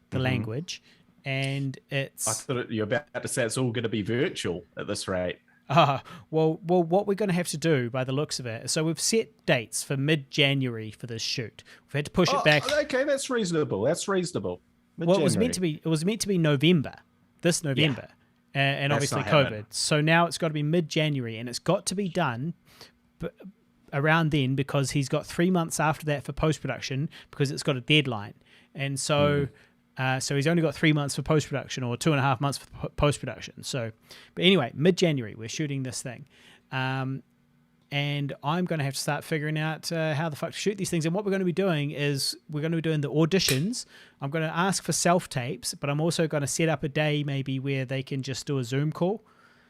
the language, and it's... I thought you were about to say it's all going to be virtual at this rate. Well, what we're going to have to do by the looks of it, so we've set dates for mid-January for this shoot. We've had to push it back. Okay, that's reasonable. Well, it was meant to be November, this November, and obviously COVID. Happening. So now it's got to be mid-January, and it's got to be done around then because he's got 3 months after that for post-production because it's got a deadline. And so so he's only got 3 months for post-production or 2.5 months for post-production. So, but anyway, mid-January, we're shooting this thing. And I'm going to have to start figuring out how the fuck to shoot these things. And what we're going to be doing is we're going to be doing the auditions. I'm going to ask for self-tapes, but I'm also going to set up a day maybe where they can just do a Zoom call.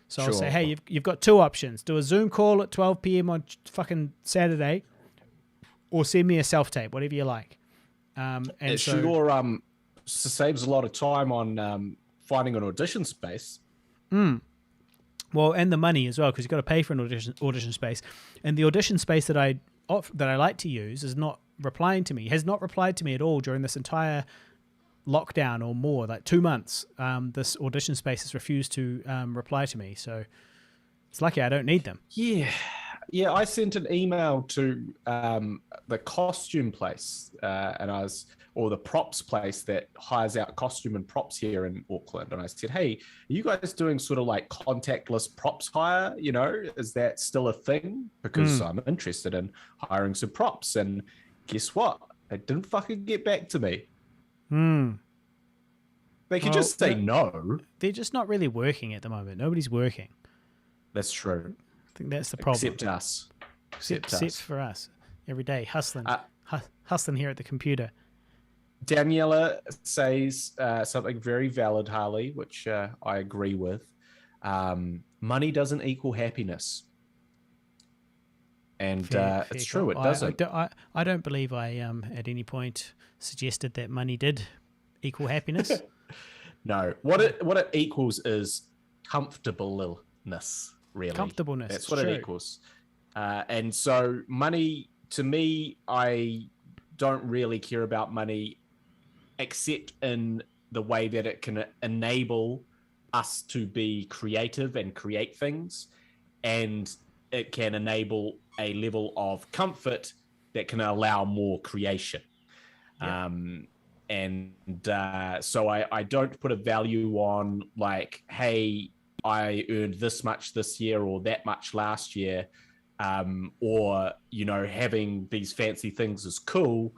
So I'll say, hey, you've got two options. Do a Zoom call at 12 p.m. on fucking Saturday or send me a self-tape, whatever you like. And it so, saves a lot of time on finding an audition space. Well, and the money as well, because you've got to pay for an audition space. And the audition space that I like to use is not replying to me, has not replied to me at all during this entire lockdown or more, like 2 months. This audition space has refused to reply to me. So it's lucky I don't need them. Yeah, I sent an email to the costume place, or the props place that hires out costume and props here in Auckland. And I said, hey, are you guys doing sort of like contactless props hire? Is that still a thing? Because I'm interested in hiring some props. And guess what? They didn't fucking get back to me. They could just say no. They're just not really working at the moment. Nobody's working. That's true. I think that's the problem. Except us. Except for us. Every day, hustling. Hustling here at the computer. Daniela says something very valid, Harley, which I agree with. Money doesn't equal happiness. And it's true, it doesn't. I don't believe I at any point suggested that money did equal happiness. No. What it equals is comfortableness, really. Comfortableness. That's what it equals. And so money, to me, I don't really care about money except in the way that it can enable us to be creative and create things, and it can enable a level of comfort that can allow more creation. So I don't put a value on like, hey, I earned this much this year or that much last year, or having these fancy things is cool.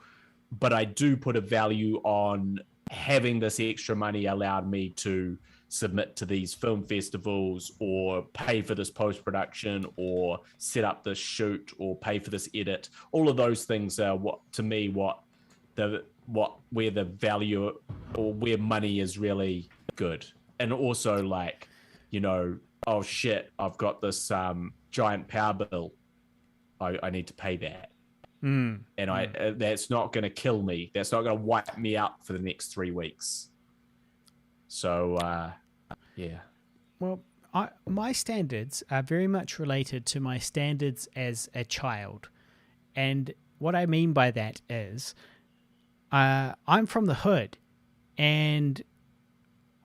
But I do put a value on having this extra money allowed me to submit to these film festivals or pay for this post-production or set up this shoot or pay for this edit. All of those things are where the value or where money is really good. And also like, oh shit, I've got this giant power bill. I need to pay that. And that's not going to kill me. That's not going to wipe me out for the next 3 weeks. So Yeah. Well, my standards are very much related to my standards as a child. And what I mean by that is I'm from the hood, and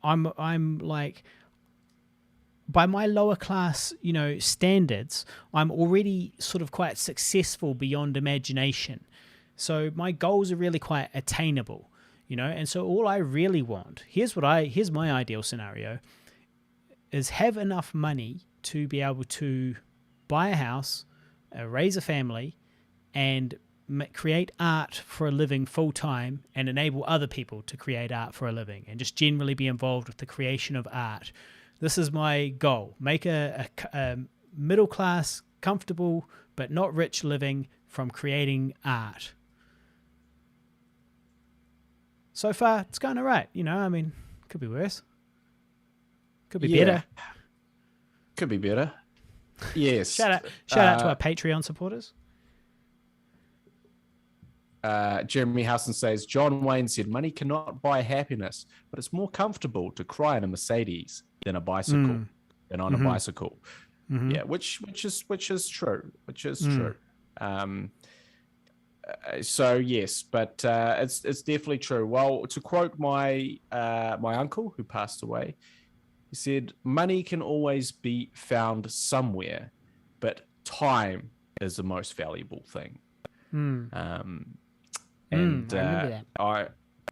I'm like, by my lower class, standards, I'm already sort of quite successful beyond imagination. So my goals are really quite attainable, and so all I really want, here's my ideal scenario, is have enough money to be able to buy a house, raise a family, and create art for a living full time, and enable other people to create art for a living, and just generally be involved with the creation of art. This is my goal. Make a middle class, comfortable, but not rich living from creating art. So far, it's going all right. Could be worse. Could be better. Could be better. Yes. Shout out to our Patreon supporters. Jeremy Housen says, John Wayne said, money cannot buy happiness, but it's more comfortable to cry in a Mercedes than a bicycle, than on a bicycle. Mm-hmm. Yeah, which is true. True. So yes, but it's definitely true. Well, to quote my uncle who passed away, he said, money can always be found somewhere, but time is the most valuable thing. And I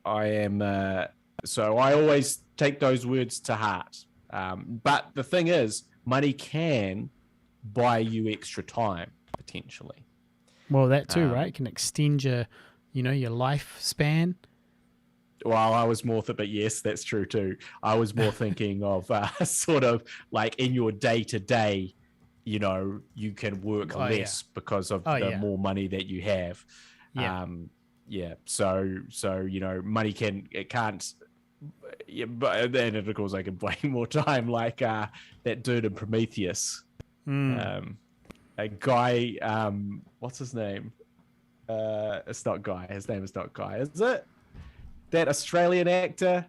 am so I always take those words to heart. But the thing is, money can buy you extra time potentially. Well, that too, right? It can extend your lifespan. Well, I was more but yes, that's true too. I was more thinking of sort of like in your day to day, you can work less because of the more money that you have. Yeah. So money can't. Yeah, but then of course I can buy more time, like that dude in Prometheus. A guy, what's his name? It's not Guy. His name is not Guy, is it? That Australian actor,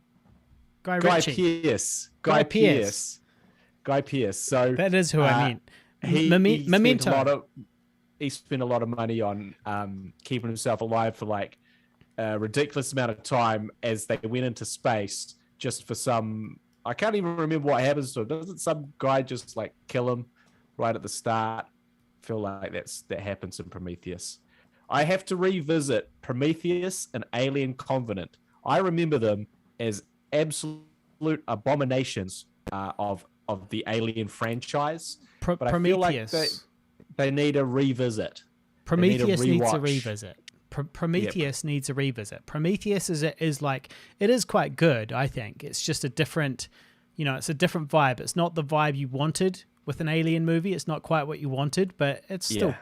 Guy Pearce. Guy Pearce. So that is who I meant. Memento. He spent a lot of money on keeping himself alive for like a ridiculous amount of time as they went into space, just for some. I can't even remember what happens to him. Doesn't some guy just like kill him right at the start? I feel like that happens in Prometheus. I have to revisit Prometheus and Alien Covenant. I remember them as absolute abominations of the Alien franchise. But I feel like they need a revisit. Prometheus needs a revisit. Prometheus needs a revisit. Prometheus is like, it is quite good, I think. It's just a different, it's a different vibe. It's not the vibe you wanted with an Alien movie. It's not quite what you wanted, but it's still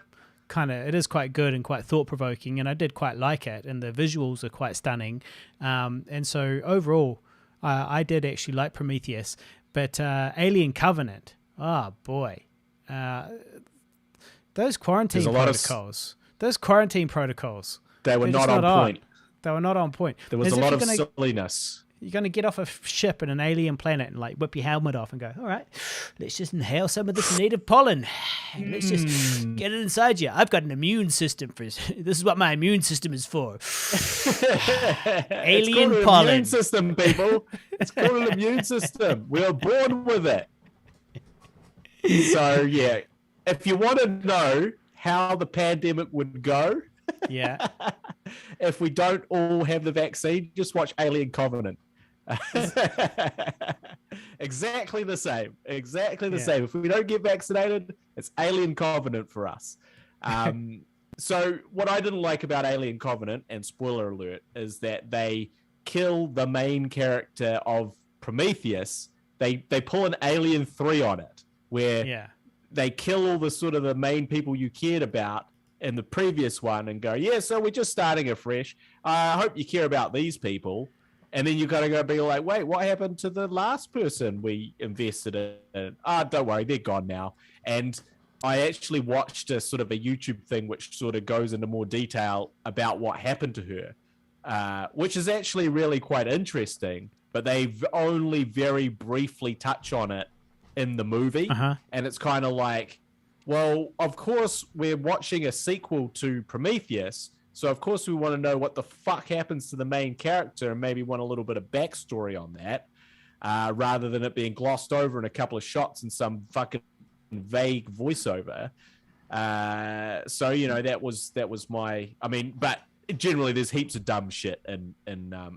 it is quite good and quite thought-provoking, and I did quite like it, and the visuals are quite stunning. And so overall, I did actually like Prometheus, but Alien Covenant, oh boy. Those quarantine protocols. They were not on point. They were not on point. There was a lot of silliness. You're going to get off a ship in an alien planet and like whip your helmet off and go, all right, let's just inhale some of this native pollen. Let's just get it inside you. I've got an immune system for this. This is what my immune system is for. Alien it's pollen. An immune system, people. It's called an immune system. We were born with it. So yeah, if you want to know how the pandemic would go, if we don't all have the vaccine, just watch Alien Covenant. Exactly the same. If we don't get vaccinated, it's Alien Covenant for us. So what I didn't like about Alien Covenant, and spoiler alert, is that they kill the main character of Prometheus. They pull an Alien 3 on it, where they kill all the sort of the main people you cared about in the previous one and go, so we're just starting afresh. I hope you care about these people. And then you got to go be like, wait, what happened to the last person we invested in? Don't worry, they're gone now. And I actually watched a sort of a YouTube thing which sort of goes into more detail about what happened to her, which is actually really quite interesting. but they only very briefly touch on it in the movie. And it's kind of like, well, of course we're watching a sequel to Prometheus, so of course we want to know what the fuck happens to the main character and maybe want a little bit of backstory on that, rather than it being glossed over in a couple of shots and some fucking vague voiceover. So that was my. I mean, but generally there's heaps of dumb shit in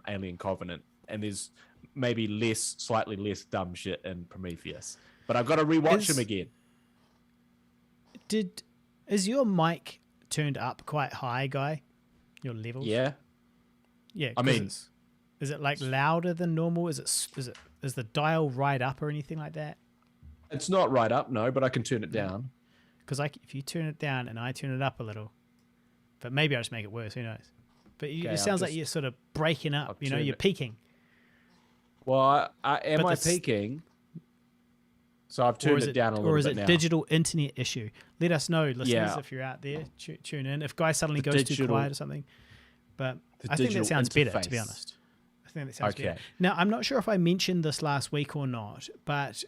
Alien Covenant, and there's maybe slightly less dumb shit in Prometheus. But I've got to rewatch them again. Is your mic turned up quite high, Guy? Your levels? Yeah. Yeah. I mean, is it like louder than normal? Is the dial right up or anything like that? It's not right up, no, but I can turn it down. Because if you turn it down and I turn it up a little, but maybe I just make it worse. Who knows? But it sounds like you're sort of breaking up. You're peaking. Well, am I peaking? So I've turned it down a little bit now. Or is it digital internet issue? Let us know, listeners, if you're out there. Tune in. If Guy suddenly goes too quiet or something. But I think that sounds better, to be honest. I think that sounds better. Now, I'm not sure if I mentioned this last week or not, but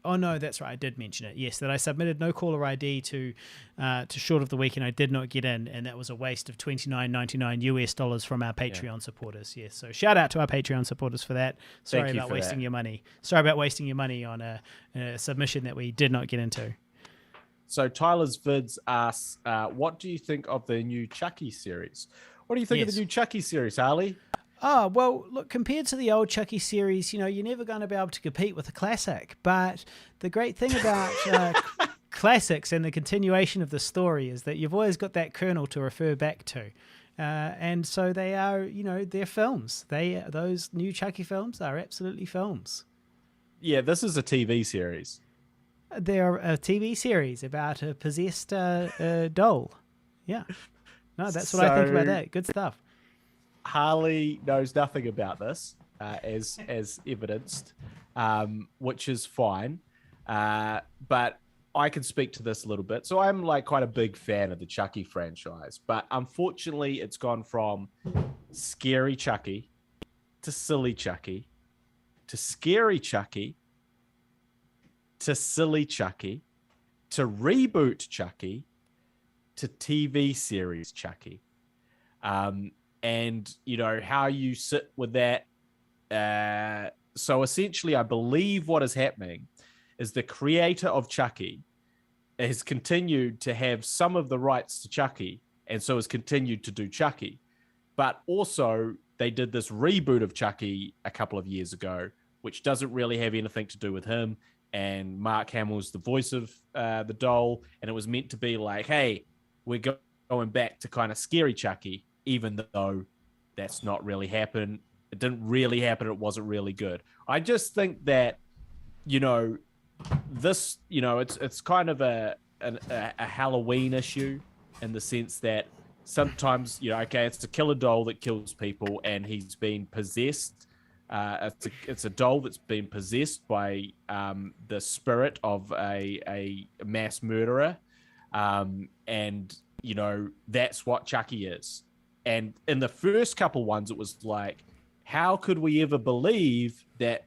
oh no, that's right, I did mention it. Yes, that I submitted no caller ID to Short of the Week, and I did not get in, and that was a waste of $29.99 US from our Patreon supporters. Yes, so shout out to our Patreon supporters for that. Sorry about wasting your money. Sorry about wasting your money on a submission that we did not get into. So Tyler's Vids asks, what do you think of the new Chucky series? What do you think of the new Chucky series, Harley? Oh, well, look, compared to the old Chucky series, you're never going to be able to compete with a classic. But the great thing about classics and the continuation of the story is that you've always got that kernel to refer back to. And so they are, they're films. Those new Chucky films are absolutely films. Yeah, this is a TV series. They're a TV series about a possessed doll. Yeah. No, that's what I think about that. Good stuff. Harley knows nothing about this, as evidenced, which is fine. But I can speak to this a little bit. So I'm quite a big fan of the Chucky franchise, but unfortunately it's gone from scary Chucky to silly Chucky to scary Chucky to silly Chucky to reboot Chucky to TV series Chucky. And how you sit with that. So essentially, I believe what is happening is the creator of Chucky has continued to have some of the rights to Chucky, and so has continued to do Chucky. But also, they did this reboot of Chucky a couple of years ago, which doesn't really have anything to do with him. And Mark Hamill's the voice of the doll, and it was meant to be like, hey, we're going back to kind of scary Chucky, even though that's not really happened. It didn't really happen. It wasn't really good. I just think that, this, it's kind of a Halloween issue in the sense that sometimes, it's a killer doll that kills people and he's been possessed. It's a doll that's been possessed by the spirit of a mass murderer. And, that's what Chucky is. And in the first couple ones, it was like, how could we ever believe that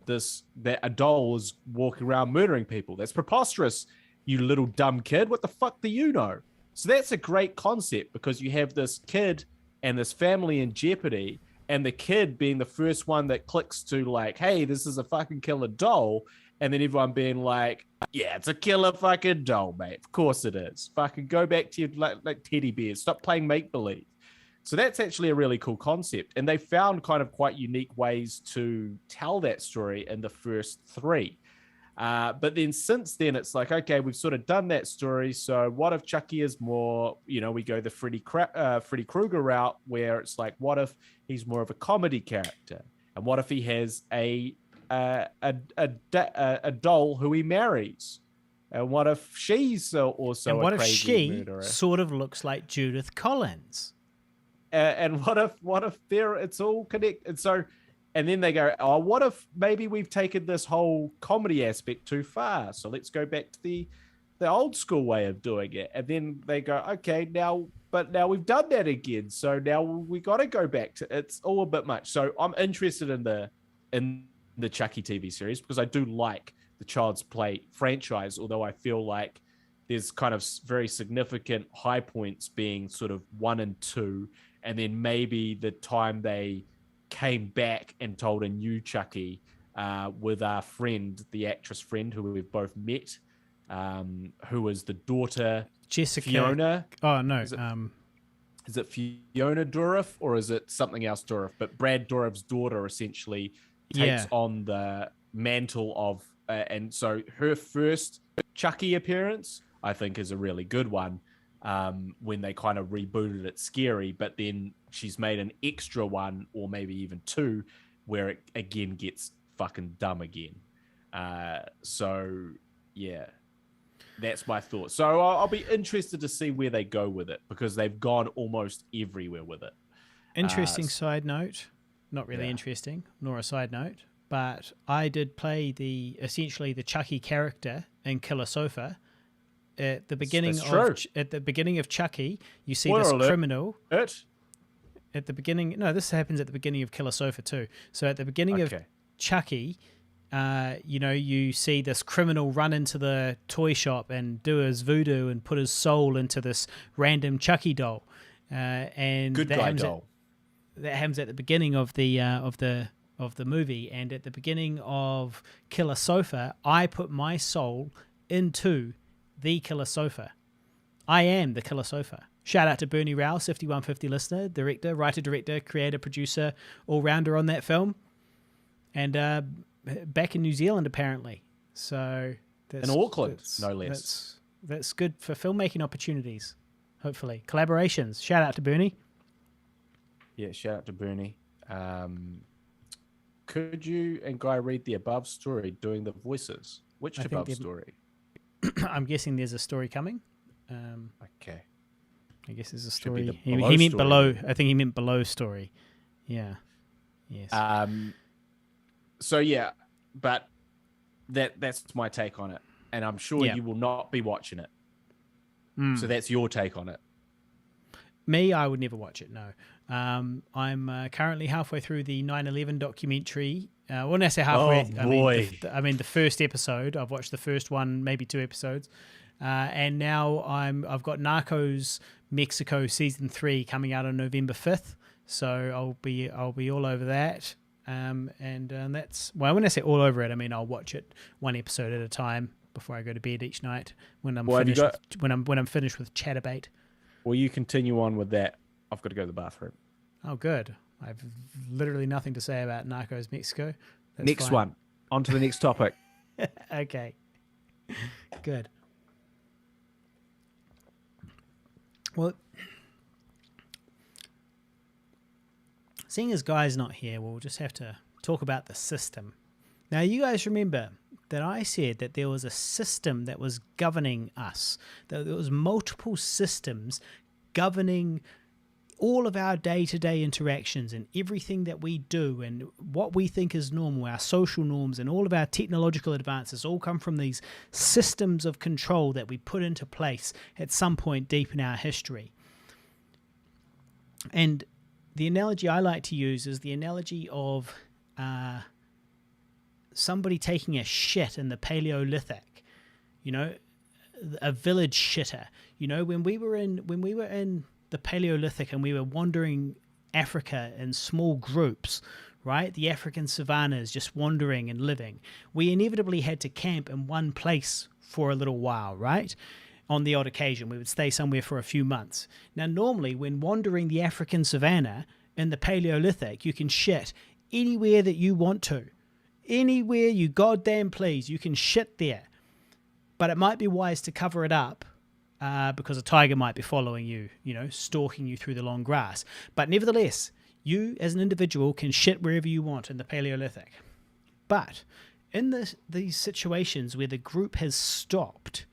a doll is walking around murdering people? That's preposterous, you little dumb kid. What the fuck do you know? So that's a great concept, because you have this kid and this family in jeopardy, and the kid being the first one that clicks to like, hey, this is a fucking killer doll. And then everyone being like, yeah, it's a killer fucking doll, mate. Of course it is. Fucking go back to your like teddy bears. Stop playing make-believe. So that's actually a really cool concept. And they found kind of quite unique ways to tell that story in the first three. But then since then, it's like, okay, we've sort of done that story. So what if Chucky is more, we go the Freddy Krueger route, where it's like, what if he's more of a comedy character? And what if he has a doll who he marries? And what if she's also and what a if crazy she murderer? Sort of looks like Judith Collins? And what if it's all connected? So, and then they go, oh, what if maybe we've taken this whole comedy aspect too far? So let's go back to the old school way of doing it. And then they go, okay, now but now we've done that again. So now we got to go back to it's all a bit much. So I'm interested in the Chucky TV series because I do like the Child's Play franchise, although I feel like there's kind of very significant high points being sort of 1 and 2, and then maybe the time they came back and told a new Chucky with our friend, the actress friend who we've both met, who was the daughter Jessica Fiona. Oh no, Is it Fiona Dourif or is it something else Dourif? But Brad Dourif's daughter essentially takes on the mantle of, and so her first Chucky appearance, I think, is a really good one. When they kind of rebooted it scary, but then she's made an extra one or maybe even 2 where it again gets fucking dumb again. So yeah, that's my thought. So I'll be interested to see where they go with it because they've gone almost everywhere with it. Interesting side note. Not really interesting, nor a side note, but I did play essentially the Chucky character in Killer Sofa. At the beginning of Chucky, you see this criminal. At the beginning, no, this happens at the beginning of Killer Sofa too. So at the beginning of Chucky, you see this criminal run into the toy shop and do his voodoo and put his soul into this random Chucky doll. And good guy doll. That happens at the beginning of the movie, and at the beginning of Killer Sofa, I put my soul into the Killer Sofa. I am the Killer Sofa. Shout out to Bernie Rouse, 5150 listener, director, writer, director, creator, producer, all-rounder on that film. And back in New Zealand, apparently. So in Auckland, no less. That's good for filmmaking opportunities, hopefully. Collaborations. Shout out to Bernie. Yeah, shout out to Bernie. Could you and Guy read the above story doing the voices? Which above story? I'm guessing there's a story coming. Okay. I guess there's a story. He meant below. I think he meant below story. Yeah. Yes. So yeah, but that's my take on it, and I'm sure you will not be watching it. So that's your take on it. Me, I would never watch it. No. I'm currently halfway through the 9/11 documentary. When I say halfway, I mean the first episode. I've watched the first one, maybe 2 episodes, and now I've got Narcos Mexico season 3 coming out on November 5th. So I'll be all over that. And that's, well, when I say all over it, I mean I'll watch it 1 episode at a time before I go to bed each night when I'm finished when I'm finished with Chatterbait. Well, you continue on with that. I've got to go to the bathroom. Oh, good. I've literally nothing to say about Narcos Mexico. That's next fine. one. On to the next topic. Okay. Good. Well, seeing as Guy's not here, we'll just have to talk about the system. Now, you guys remember that I said that there was a system that was governing us, that there was multiple systems governing all of our day-to-day interactions and everything that we do and what we think is normal, our social norms and all of our technological advances all come from these systems of control that we put into place at some point deep in our history. And the analogy I like to use is the analogy of somebody taking a shit in the Paleolithic, a village shitter. When we were in the Paleolithic and we were wandering Africa in small groups, right? The African savannas, just wandering and living. We inevitably had to camp in one place for a little while, right? On the odd occasion, we would stay somewhere for a few months. Now, normally, when wandering the African savanna in the Paleolithic, you can shit anywhere that you want to. Anywhere you goddamn please, you can shit there. But it might be wise to cover it up because a tiger might be following you, stalking you through the long grass. But nevertheless, you as an individual can shit wherever you want in the Paleolithic. But in these situations where the group has stopped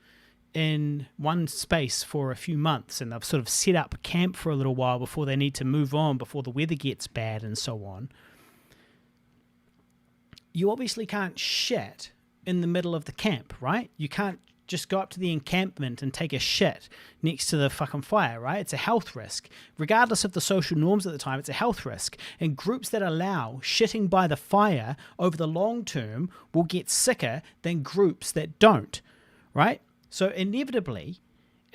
in one space for a few months and they've sort of set up camp for a little while before they need to move on, before the weather gets bad and so on, you obviously can't shit in the middle of the camp, right? You can't just go up to the encampment and take a shit next to the fucking fire, right? It's a health risk. Regardless of the social norms at the time, it's a health risk. And groups that allow shitting by the fire over the long term will get sicker than groups that don't, right? So inevitably,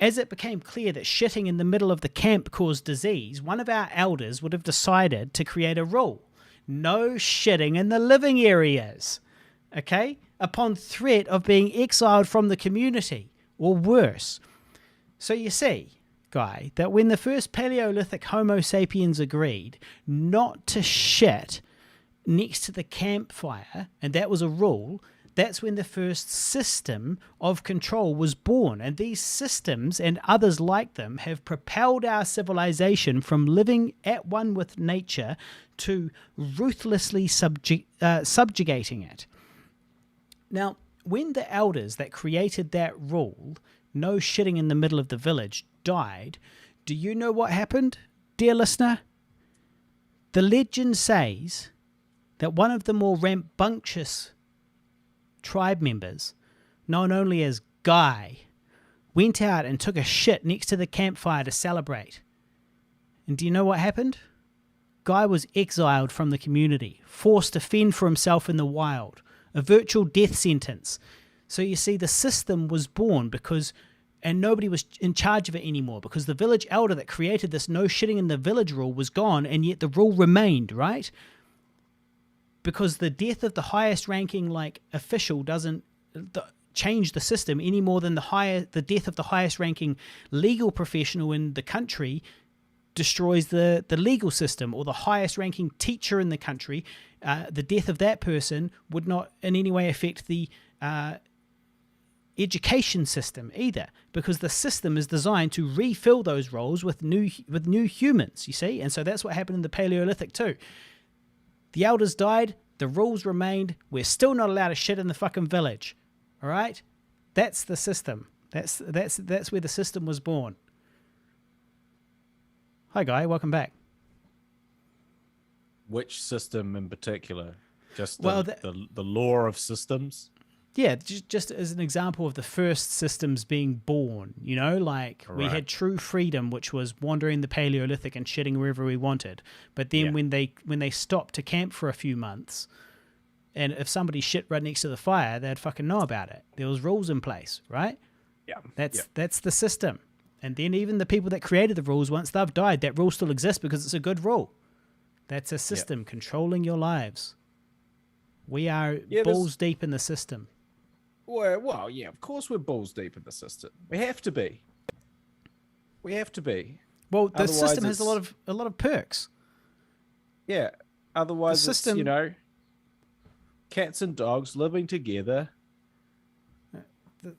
as it became clear that shitting in the middle of the camp caused disease, one of our elders would have decided to create a rule. No shitting in the living areas, okay? Upon threat of being exiled from the community, or worse. So you see, Guy, that when the first Paleolithic Homo sapiens agreed not to shit next to the campfire, and that was a rule, that's when the first system of control was born. And these systems and others like them have propelled our civilization from living at one with nature to ruthlessly subjugating it. Now, when the elders that created that rule, no shitting in the middle of the village, died, do you know what happened, dear listener? The legend says that one of the more rambunctious tribe members, known only as Guy, went out and took a shit next to the campfire to celebrate. And do you know what happened? Guy was exiled from the community, forced to fend for himself in the wild. A virtual death sentence. So you see, the system was born and nobody was in charge of it anymore, because the village elder that created this no shitting in the village rule was gone, and yet the rule remained, right? Because the death of the highest ranking official doesn't change the system any more than the death of the highest ranking legal professional in the country destroys the legal system, or the highest ranking teacher in the country. The death of that person would not in any way affect the education system either, because the system is designed to refill those roles with new humans, you see. And so that's what happened in the Paleolithic too. The elders died, the rules remained, we're still not allowed to shit in the fucking village. All right? That's the system. That's where the system was born. Hi, Guy. Welcome back. Which system in particular? Just Well, the law of systems? Yeah, just as an example of the first systems being born, we had true freedom, which was wandering the Paleolithic and shitting wherever we wanted. But then when they stopped to camp for a few months, and if somebody shit right next to the fire, they'd fucking know about it. There was rules in place, right? Yeah. That's the system. And then even the people that created the rules, once they've died, that rule still exists because it's a good rule. That's a system controlling your lives. We are balls deep in the system. Well, yeah, of course we're balls deep in the system. We have to be. Well, the system has a lot of perks. Yeah. Otherwise, the system, it's, cats and dogs living together.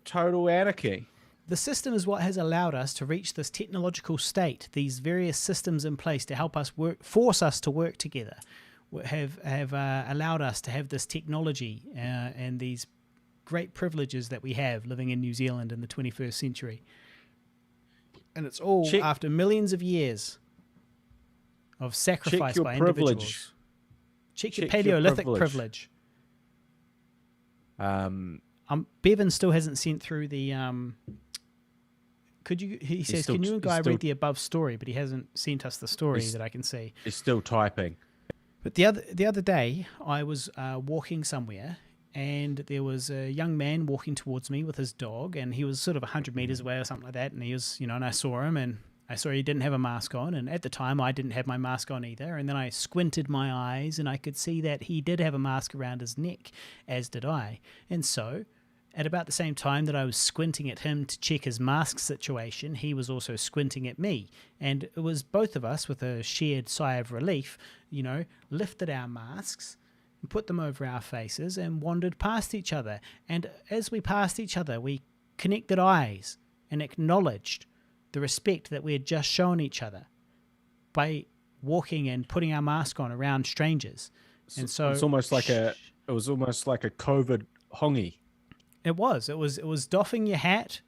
Total anarchy. The system is what has allowed us to reach this technological state. These various systems in place to help us force us to work together, have allowed us to have this technology and these great privileges that we have living in New Zealand in the 21st century. And it's all after millions of years of sacrifice by individuals. Check your Paleolithic privilege. Bevan still hasn't sent through the he says, can you and Guy read the above story, but he hasn't sent us the story that I can see. He's still typing. But the other day I was walking somewhere, and there was a young man walking towards me with his dog, and he was sort of 100 meters away or something like that, and he was, and I saw him, and I saw he didn't have a mask on, and at the time I didn't have my mask on either, and then I squinted my eyes and I could see that he did have a mask around his neck, as did I. And so at about the same time that I was squinting at him to check his mask situation, he was also squinting at me. And it was both of us, with a shared sigh of relief, lifted our masks and put them over our faces and wandered past each other. And as we passed each other, we connected eyes and acknowledged the respect that we had just shown each other by walking and putting our mask on around strangers. And so it was almost like a COVID hongi. It was doffing your hat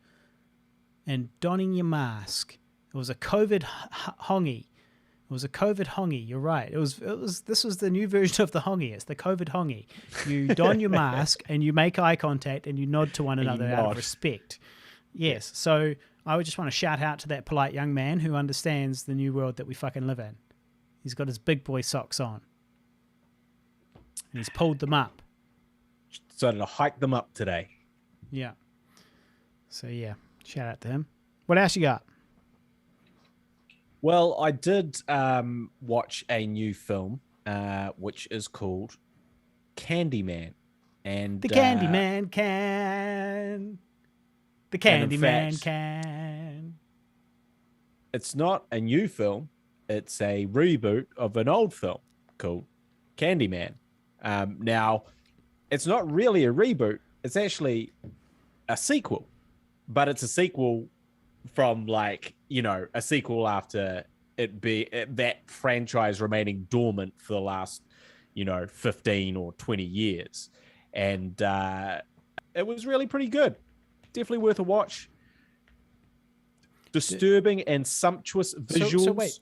and donning your mask. It was a COVID hongi It was a COVID hongi. You're right. This was the new version of the hongi. It's the COVID hongi. You don your mask and you make eye contact and you nod to one another out of respect. Yes. So I would just want to shout out to that polite young man who understands the new world that we fucking live in. He's got his big boy socks on. And he's pulled them up. Decided to hike them up today. Yeah. So yeah, shout out to him. What else you got? Well, I did watch a new film, which is called Candyman. And The Candyman can. The Candyman can. It's not a new film. It's a reboot of an old film called Candyman. Now, it's not really a reboot. It's actually a sequel. But it's a sequel from a sequel after that franchise remaining dormant for the last, 15 or 20 years. And it was really pretty good. Definitely worth a watch. Disturbing and sumptuous visuals. So wait,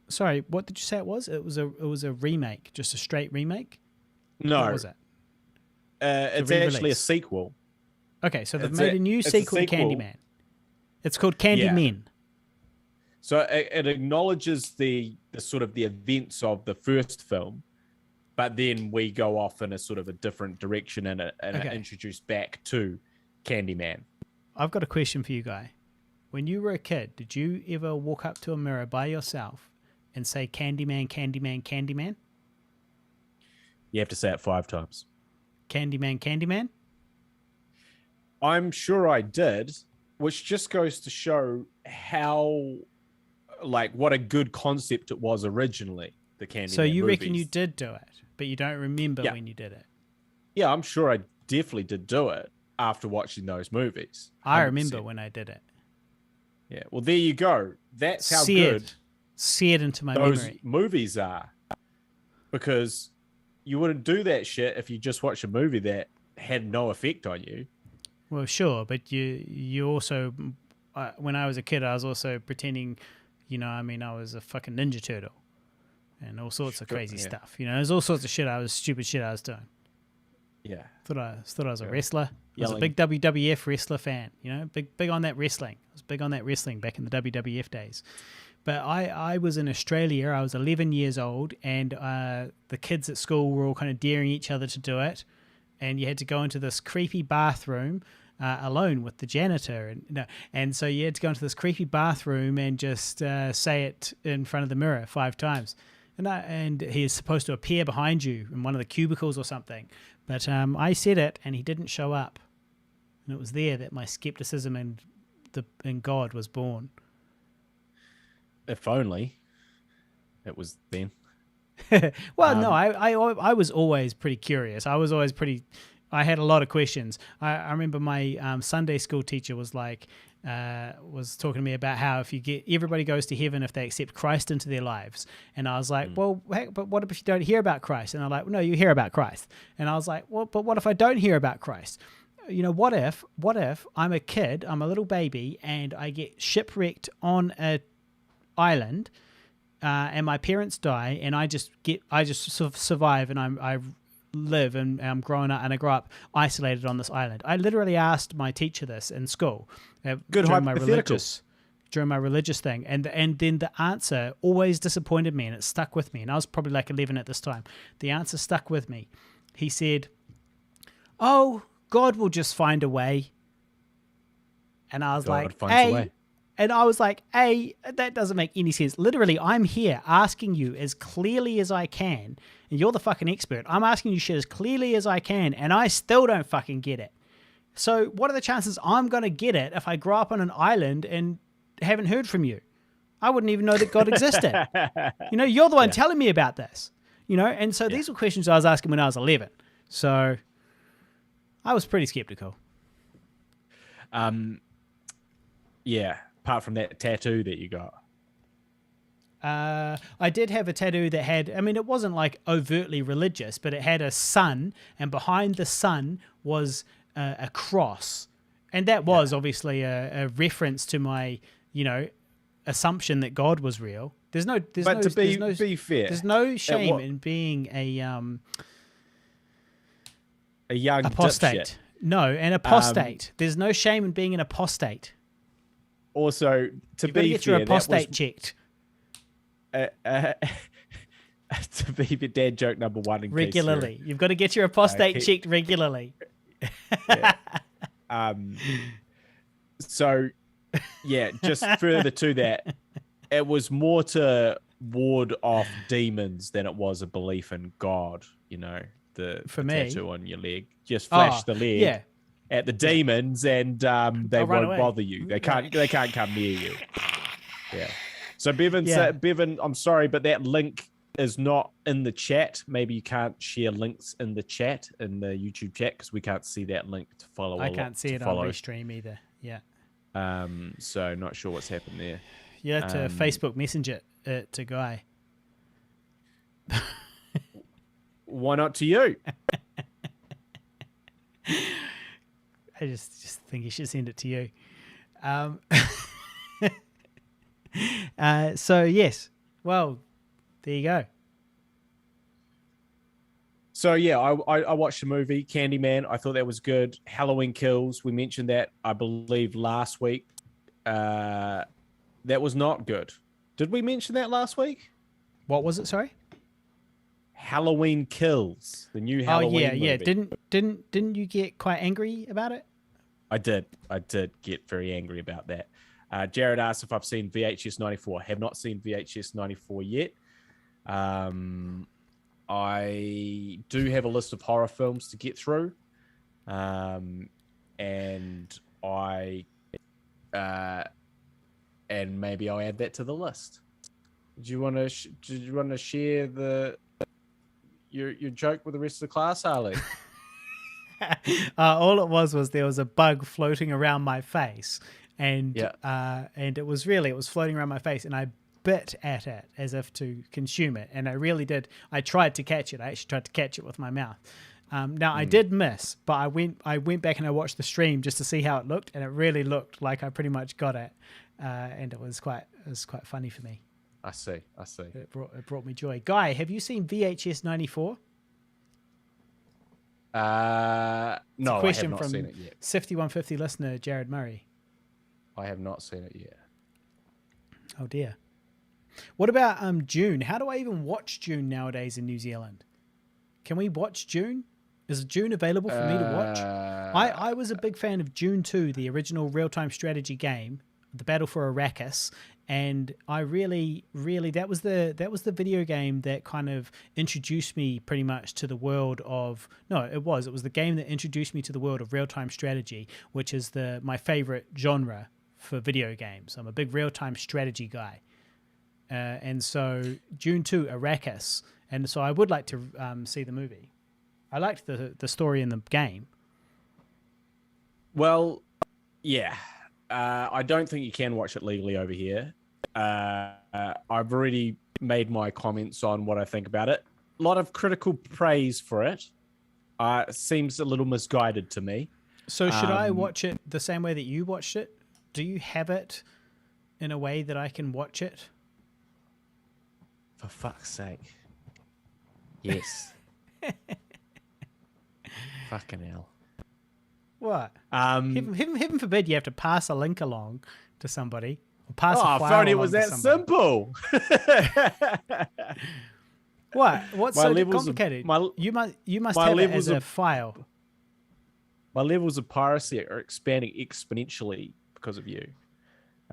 sorry, what did you say it was? It was a remake, just a straight remake? No. What was it? It's actually a sequel. Okay, so they've made a new sequel to Candyman. It's called Candyman. So it acknowledges the sort of the events of the first film, but then we go off in a sort of a different direction and introduce back to Candyman. I've got a question for you, Guy. When you were a kid, did you ever walk up to a mirror by yourself and say Candyman, Candyman, Candyman? You have to say it 5 times. Candyman, Candyman? I'm sure I did, which just goes to show how, what a good concept it was originally, the Candyman So you movies. reckon you did do it, but you don't remember when you did it? Yeah, I'm sure I definitely did do it after watching those movies. 100%. I remember when I did it. Yeah, well, there you go. That's how good seared into my those memory. movies are. Because you wouldn't do that shit if you just watched a movie that had no effect on you. Well, sure, but you also, when I was a kid, I was also pretending, I was a fucking Ninja Turtle and all sorts of crazy stuff. There's all sorts of stupid shit I was doing. Yeah. Thought I was a wrestler. I was a Yelling. big WWF wrestler fan, big on that wrestling. I was big on that wrestling back in the WWF days. But I was in Australia. I was 11 years old, and the kids at school were all kind of daring each other to do it. And you had to go into this creepy bathroom alone with the janitor, and so you had to go into this creepy bathroom and just say it in front of the mirror 5 times. And he is supposed to appear behind you in one of the cubicles or something. But I said it, and he didn't show up. And it was there that my skepticism in God was born. If only it was then. Well, no, I was always pretty curious. I had a lot of questions. I remember my Sunday school teacher was was talking to me about how everybody goes to heaven if they accept Christ into their lives. And I was like, well, heck, but what if you don't hear about Christ? And they're like, well, no, you hear about Christ. And I was like, well, but what if I don't hear about Christ? What if I'm a kid, I'm a little baby, and I get shipwrecked on a island, and my parents die, and I just sort of survive, and I live, and I'm growing up, and I grow up isolated on this island. I literally asked my teacher this in school during my religious thing, and then the answer always disappointed me, and it stuck with me. And I was probably like 11 at this time. The answer stuck with me. He said, "Oh, God will just find a way." And I was like, "Hey." And I was like, that doesn't make any sense. Literally, I'm here asking you as clearly as I can, and you're the fucking expert. I'm asking you shit as clearly as I can, and I still don't fucking get it. So what are the chances I'm going to get it if I grow up on an island and haven't heard from you? I wouldn't even know that God existed. You're the one telling me about this. And so these were questions I was asking when I was 11. So I was pretty skeptical. Yeah. Apart from that tattoo that you got. I did have a tattoo that had, it wasn't like overtly religious, but it had a sun, and behind the sun was a cross. And that was obviously a reference to my, assumption that God was real. But to be fair, there's no shame in being a young apostate. dipshit. No, an apostate. There's no shame in being an apostate. Also, to You've got to be get fair, your apostate checked to be the dad joke number one in regularly. You've got to get your apostate checked regularly. Yeah. So, yeah, just further to that, it was more to ward off demons than it was a belief in God. You know, the tattoo on your leg. Just flash the leg at the demons, and they won't bother you. They can't come near you. Yeah. So Bevan, I'm sorry, but that link is not in the chat. Maybe you can't share links in the chat, in the YouTube chat, because we can't see that link to follow. I can't see it on Restream either. Yeah. So not sure what's happened there. You have to Facebook Messenger it to Guy. Why not to you? I just think you should send it to you. So yes, well, there you go. So yeah, I watched the movie Candyman. I thought that was good. Halloween Kills. We mentioned that, I believe, last week. That was not good. Did we mention that last week? What was it? Sorry. Halloween Kills, the new Halloween movie. Didn't you get quite angry about it? I did get very angry about that. Jared asked if I've seen VHS 94. I have not seen VHS 94 yet. I do have a list of horror films to get through, and maybe I'll add that to the list. Do you want to share your joke with the rest of the class, Harley? All it was there was a bug floating around my face, and it was floating around my face, and I bit at it as if to consume it, and I really did. I tried to catch it. I actually tried to catch it with my mouth. Now I did miss, but I went back and I watched the stream just to see how it looked, and it really looked like I pretty much got it, and it was quite funny for me. I see. It brought me joy. Guy, have you seen VHS 94? No, I have not seen it yet. 5150 listener Jared Murray. I have not seen it yet. Oh dear. What about June? How do I even watch June nowadays in New Zealand? Can we watch June? Is June available for me to watch? I was a big fan of June 2, the original real-time strategy game, The Battle for Arrakis, and I really that was the video game that kind of introduced me pretty much to the world of it was the game that introduced me to the world of real-time strategy, which is my favorite genre for video games. I'm a big real-time strategy guy. And so June 2, Arrakis, and so I would like to see the movie. I liked the story in the game. Well, yeah. I don't think you can watch it legally over here. I've already made my comments on what I think about it. A lot of critical praise for it. Seems a little misguided to me. So should I watch it the same way that you watched it? Do you have it in a way that I can watch it? For fuck's sake. Yes. Fucking hell. What? Heaven forbid you have to pass a link along to somebody. Or pass a file I thought it along was to that somebody. simple. What? What's so complicated? You must have it as a file. My levels of piracy are expanding exponentially because of you.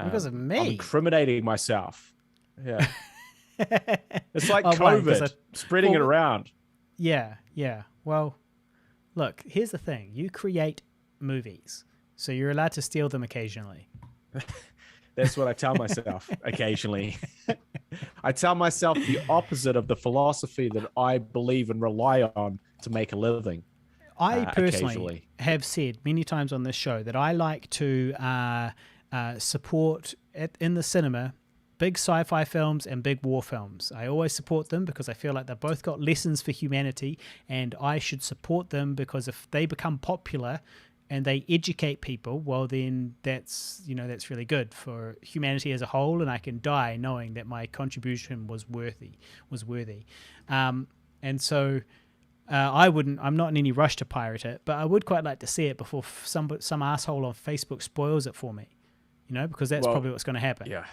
Because of me? I'm incriminating myself. Yeah. It's like COVID, spreading it around. Yeah. Well, look, here's the thing. You create movies, so you're allowed to steal them occasionally. That's what I tell myself occasionally. I tell myself the opposite of the philosophy that I believe and rely on to make a living. I personally have said many times on this show that I like to support in the cinema big sci-fi films and big war films. I always support them because I feel like they've both got lessons for humanity, and I should support them because if they become popular and they educate people, well, then that's really good for humanity as a whole, and I can die knowing that my contribution was worthy. And so I'm not in any rush to pirate it, but I would quite like to see it before some asshole on Facebook spoils it for me, because that's probably what's going to happen. Yeah,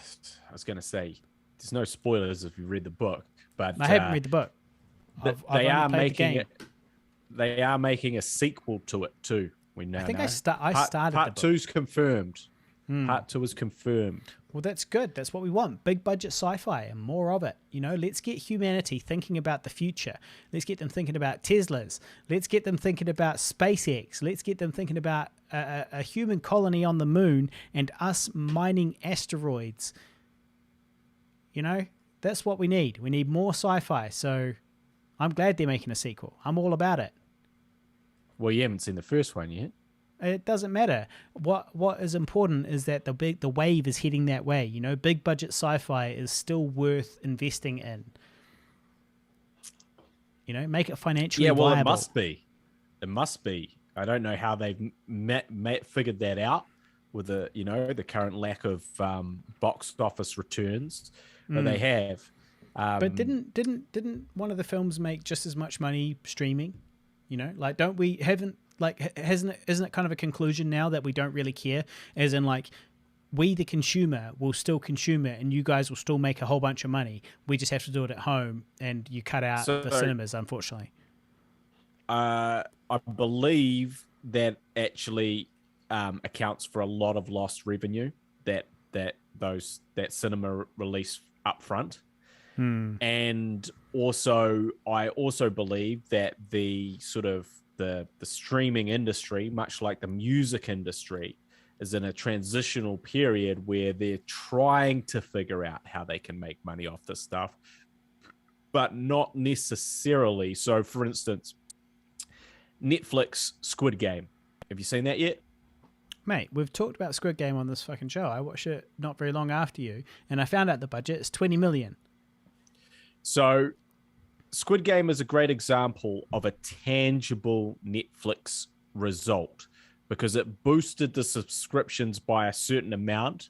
I was going to say, there's no spoilers if you read the book, but I haven't read the book. They are making it. They are making a sequel to it too. We now I think know. I started Part the book. 2's confirmed. Part 2 is confirmed. Well, that's good. That's what we want. Big budget sci-fi and more of it. Let's get humanity thinking about the future. Let's get them thinking about Teslas. Let's get them thinking about SpaceX. Let's get them thinking about a human colony on the moon and us mining asteroids. That's what we need. We need more sci-fi. So I'm glad they're making a sequel. I'm all about it. Well, you haven't seen the first one yet. It doesn't matter. What is important is that the wave is heading that way. Big budget sci-fi is still worth investing in. Make it financially viable. Well, it must be. It must be. I don't know how they've figured that out with the current lack of box office returns, but they have. But didn't one of the films make just as much money streaming? Isn't it kind of a conclusion now that we don't really care? As in, we the consumer will still consume it, and you guys will still make a whole bunch of money. We just have to do it at home, and you cut out the cinemas, unfortunately. I believe that actually accounts for a lot of lost revenue that cinema release up front. And also, I also believe that the sort of the streaming industry, much like the music industry, is in a transitional period where they're trying to figure out how they can make money off this stuff, but not necessarily. So, for instance, Netflix Squid Game. Have you seen that yet? Mate, we've talked about Squid Game on this fucking show. I watched it not very long after you, and I found out the budget is 20 million. So Squid Game is a great example of a tangible Netflix result because it boosted the subscriptions by a certain amount,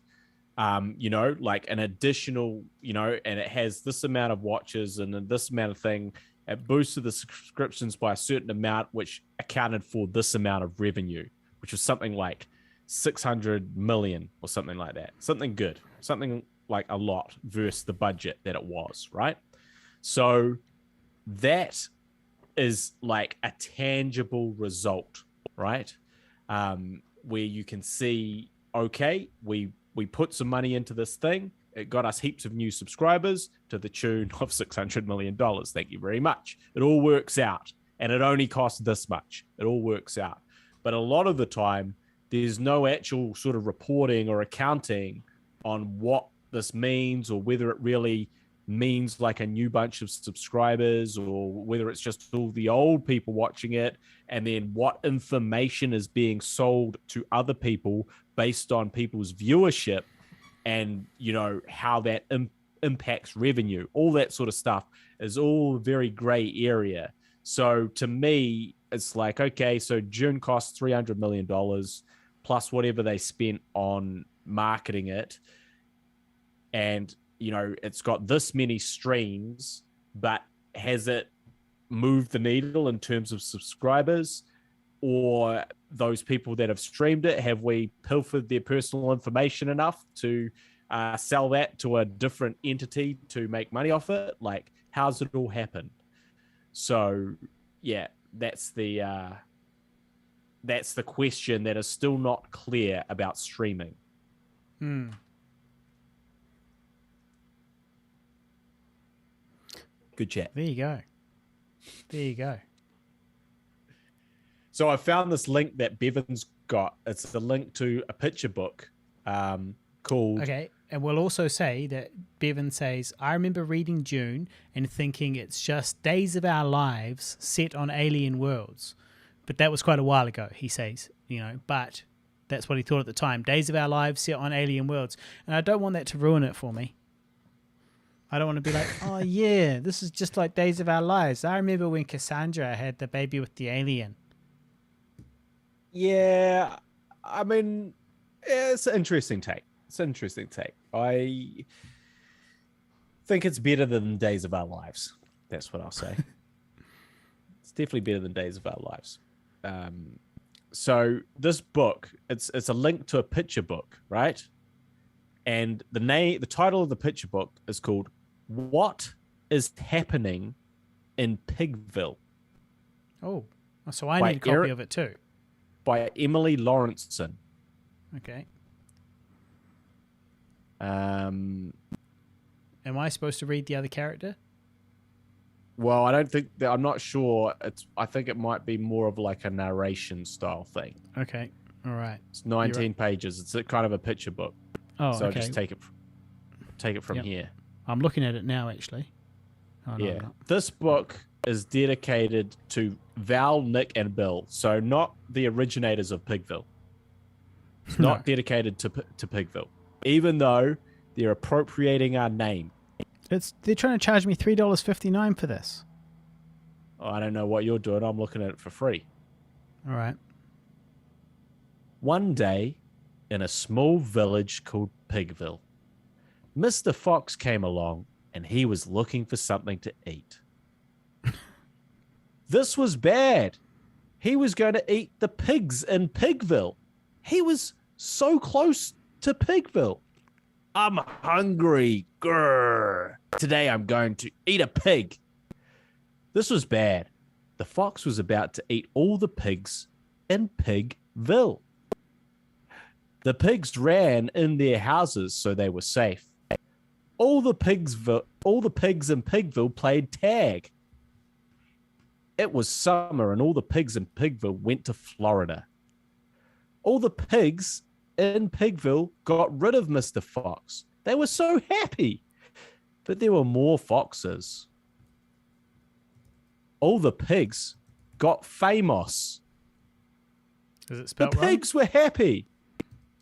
like an additional, and it has this amount of watches and then this amount of thing. It boosted the subscriptions by a certain amount, which accounted for this amount of revenue, which was something like 600 million or something like that. Something good, something like a lot versus the budget that it was, right? So that is like a tangible result, right? Where you can see, okay, we put some money into this thing. It got us heaps of new subscribers to the tune of $600 million. Thank you very much. It all works out. And it only costs this much. It all works out. But a lot of the time, there's no actual sort of reporting or accounting on what this means or whether it really means like a new bunch of subscribers or whether it's just all the old people watching it, and then what information is being sold to other people based on people's viewership and how that impacts revenue. All that sort of stuff is all very gray area. So to me, it's like, okay, so June costs $300 million plus whatever they spent on marketing it, and it's got this many streams, but has it moved the needle in terms of subscribers or those people that have streamed it? Have we pilfered their personal information enough to sell that to a different entity to make money off it? Like, how's it all happen? So, yeah, that's the question that is still not clear about streaming. Good chat. There you go. So I found this link that Bevan's got. It's the link to a picture book called... Okay, and we'll also say that Bevan says, I remember reading June and thinking it's just days of our lives set on alien worlds. But that was quite a while ago, he says, but that's what he thought at the time. Days of our lives set on alien worlds. And I don't want that to ruin it for me. I don't want to be like, oh yeah, this is just like Days of Our Lives. I remember when Cassandra had the baby with the alien. Yeah, I mean, it's an interesting take. It's an interesting take. I think it's better than Days of Our Lives. That's what I'll say. It's definitely better than Days of Our Lives. So this book, it's a link to a picture book, right? And the title of the picture book is called "What is Happening in Pigville" Oh, so I By need a copy Eric- of it too. by Emily Lawrenson. Okay. Um, Am I supposed to read the other character? Well, I don't think that, I'm not sure. I think it might be more of like a narration style thing. Okay. All right. It's 19 pages. It's kind of a picture book. Oh, So okay. just take it from Yep. here. I'm looking at it now, actually. Oh, no, I'm Yeah. not. This book is dedicated to Val, Nick, and Bill. So not the originators of Pigville. It's not No. dedicated to Pigville, even though they're appropriating our name. They're trying to charge me $3.59 for this. I don't know what you're doing. I'm looking at it for free. All right. One day, in a small village called Pigville, Mr. Fox came along and he was looking for something to eat. This was bad. He was going to eat the pigs in Pigville. He was so close to Pigville. I'm hungry. Grrr. Today I'm going to eat a pig. This was bad. The fox was about to eat all the pigs in Pigville. The pigs ran in their houses so they were safe. All the pigs in Pigville played tag. It was summer and all the pigs in Pigville went to Florida. All the pigs in Pigville got rid of Mr. Fox. They were so happy. But there were more foxes. All the pigs got famous. Is it The spelled wrong? pigs were happy.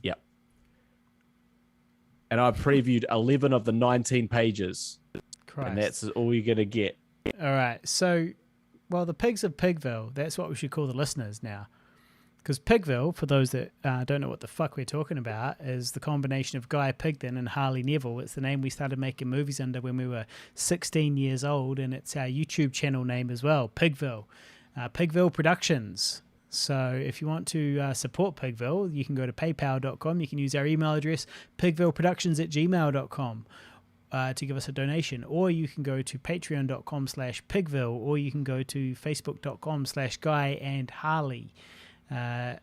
Yep. And I previewed 11 of the 19 pages. Christ. And that's all you're going to get. All right. So, well, the pigs of Pigville, that's what we should call the listeners now. Because Pigville, for those that don't know what the fuck we're talking about, is the combination of Guy Pigden and Harley Neville. It's the name we started making movies under when we were 16 years old, and it's our YouTube channel name as well, Pigville. Pigville Productions. So if you want to support Pigville, you can go to paypal.com. You can use our email address, pigvilleproductions@gmail.com. To give us a donation, or you can go to patreon.com/pigville, or you can go to facebook.com/Guy and Harley. And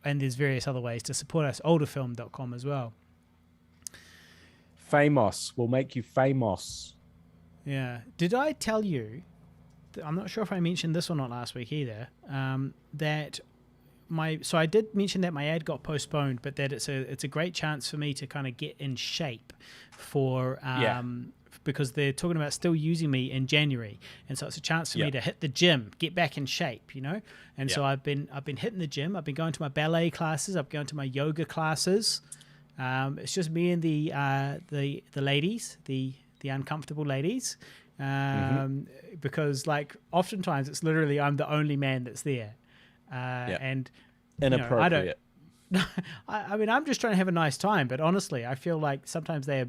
there's various other ways to support us. Olderfilm.com as well. Famous. We'll make you famous. Yeah. Did I tell you? I'm not sure if I mentioned this or not last week either. That so I did mention that my ad got postponed, but that it's a great chance for me to kind of get in shape for because they're talking about still using me in January, and so it's a chance for me to hit the gym, get back in shape, you know. And so I've been hitting the gym. I've been going to my ballet classes. I've gone to my yoga classes. It's just me and the ladies, the uncomfortable ladies, because like oftentimes it's literally I'm the only man that's there, and inappropriate. I mean, I'm just trying to have a nice time, but honestly, I feel like sometimes they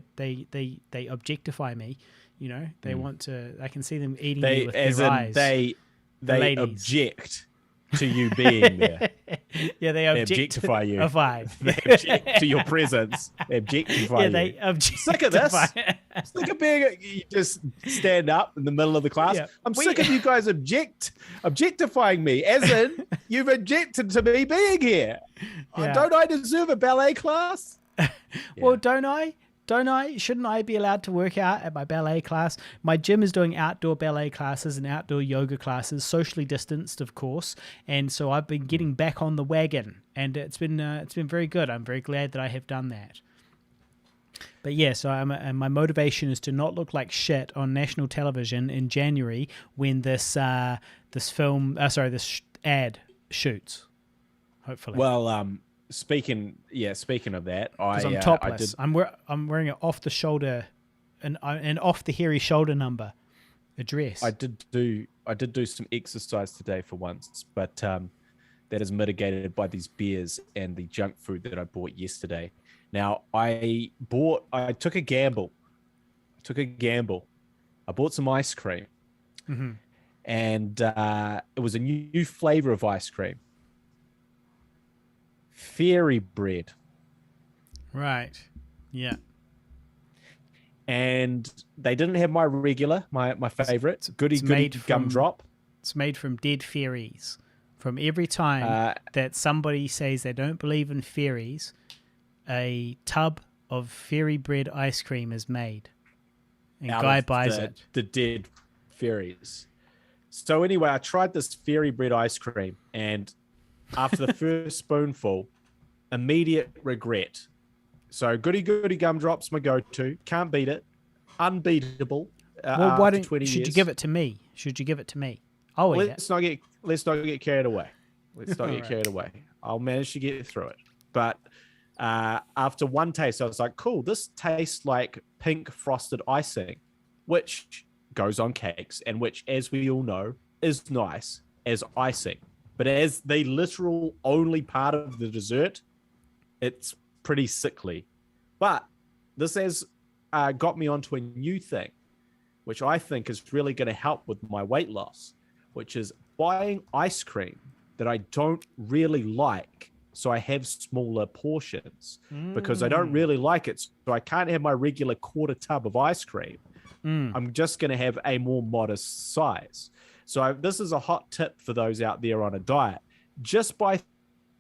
objectify me. You know, they want to. I can see them eating me with their eyes. They ladies. object to you being there. Yeah, they objectify you. They object to your presence. They objectify you. They objectify. Sick of this. Sick of being. You just stand up in the middle of the class. Yeah. I'm sick of you guys objectifying me. As in, you've objected to me being here. Yeah. Don't I deserve a ballet class? Well, don't I? Shouldn't I be allowed to work out at my ballet class? My gym is doing outdoor ballet classes and outdoor yoga classes, socially distanced, of course. And so I've been getting back on the wagon, and it's been very good. I'm very glad that I have done that. But yeah, so and my motivation is to not look like shit on national television in January when this ad shoots. Hopefully. Well, speaking of that, because I'm topless. I'm wearing an off the shoulder, an off the hairy shoulder number, a dress. I did do some exercise today for once, but that is mitigated by these beers and the junk food that I bought yesterday. Now, I took a gamble. I bought some ice cream. Mm-hmm. And it was a new flavor of ice cream. Fairy bread. Right. Yeah. And they didn't have my regular, my favorite, goody gumdrop. It's made from dead fairies. From every time that somebody says they don't believe in fairies, a tub of fairy bread ice cream is made. And Guy buys it. The dead fairies. So anyway, I tried this fairy bread ice cream, and after the first spoonful, immediate regret. So goody gumdrops, my go-to. Can't beat it. Unbeatable. Well, why don't? Should you give it to me? I'll eat it. Let's not get carried away. Carried away. I'll manage to get through it. But after one taste, I was like, cool, this tastes like pink frosted icing, which goes on cakes, and which, as we all know, is nice as icing. But as the literal only part of the dessert, it's pretty sickly. But this has got me onto a new thing, which I think is really going to help with my weight loss, which is buying ice cream that I don't really like, so I have smaller portions because I don't really like it. So I can't have my regular quarter tub of ice cream. I'm just going to have a more modest size. So this is a hot tip for those out there on a diet. Just buy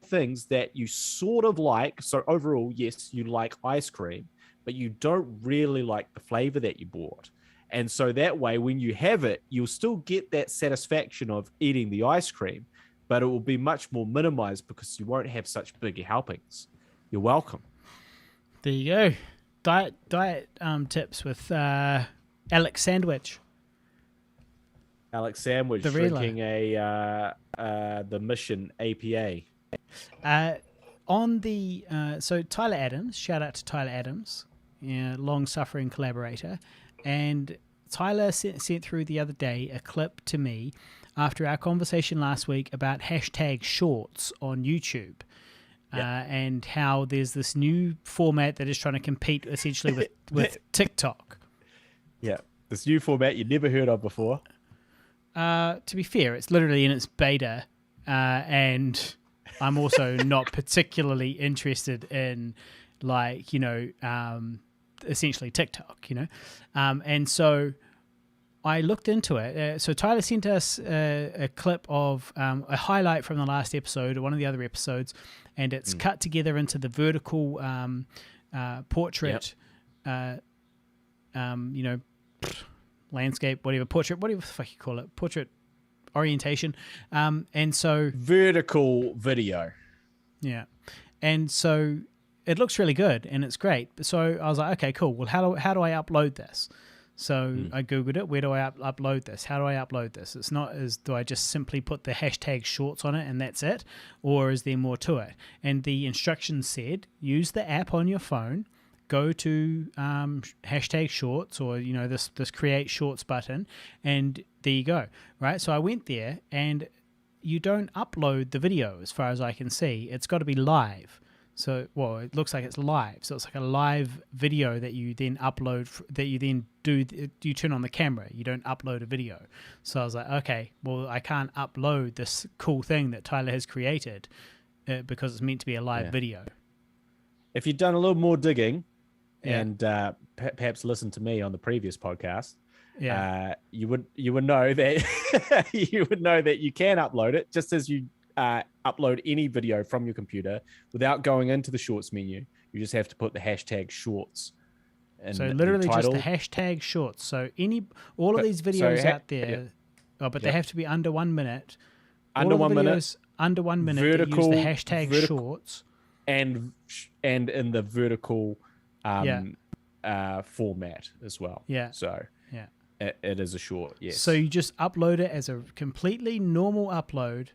things that you sort of like. So overall, yes, you like ice cream, but you don't really like the flavor that you bought. And so that way, when you have it, you'll still get that satisfaction of eating the ice cream, but it will be much more minimized because you won't have such big helpings. You're welcome. There you go. Diet tips with Alex Sandwich. Alex Sandwich drinking the Mission APA. So Tyler Adams, shout out to Tyler Adams, long-suffering collaborator, and Tyler sent through the other day a clip to me after our conversation last week about hashtag shorts on YouTube. And how there's this new format that is trying to compete essentially with TikTok. Yeah, this new format you'd never heard of before. To be fair, it's literally in its beta, and I'm also not particularly interested in, essentially TikTok, and so I looked into it. So Tyler sent us a clip of a highlight from the last episode, or one of the other episodes, and it's cut together into the vertical portrait, landscape, portrait, whatever the fuck you call it, portrait orientation. And so vertical video. Yeah. And so it looks really good and it's great. So I was like, okay, cool. Well, how do I upload this? So I Googled it. Where do I upload this? How do I upload this? It's not as do I just simply put the hashtag shorts on it and that's it? Or is there more to it? And the instructions said, use the app on your phone, go to hashtag shorts or, this create shorts button, and there you go, right? So I went there, and you don't upload the video as far as I can see. It's got to be live. So, it looks like it's live. So it's like a live video that you then upload, that you then you turn on the camera. You don't upload a video. So I was like, okay, well, I can't upload this cool thing that Tyler has created because it's meant to be a live video. If you'd done a little more digging and perhaps listen to me on the previous podcast, you would know that you can upload it just as you upload any video from your computer without going into the shorts menu. You just have to put the hashtag shorts. So literally just the hashtag shorts. So all of these videos out there, they have to be under 1 minute. Under 1 minute. Under 1 minute. Vertical, use the hashtag shorts. And in the vertical format as well. Yeah. So it is a short. Yes. So you just upload it as a completely normal upload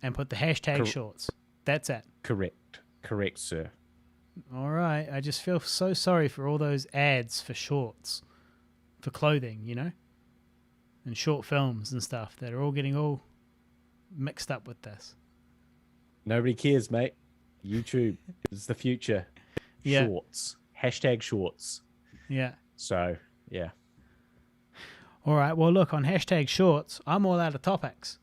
and put the hashtag shorts. That's it. Correct, sir. All right. I just feel so sorry for all those ads for shorts, for clothing, and short films and stuff that are all getting all mixed up with this. Nobody cares, mate. YouTube is the future. Yeah. Shorts. Hashtag shorts. Yeah. So, yeah. Oh. All right. Well, look, on hashtag shorts, I'm all out of topics.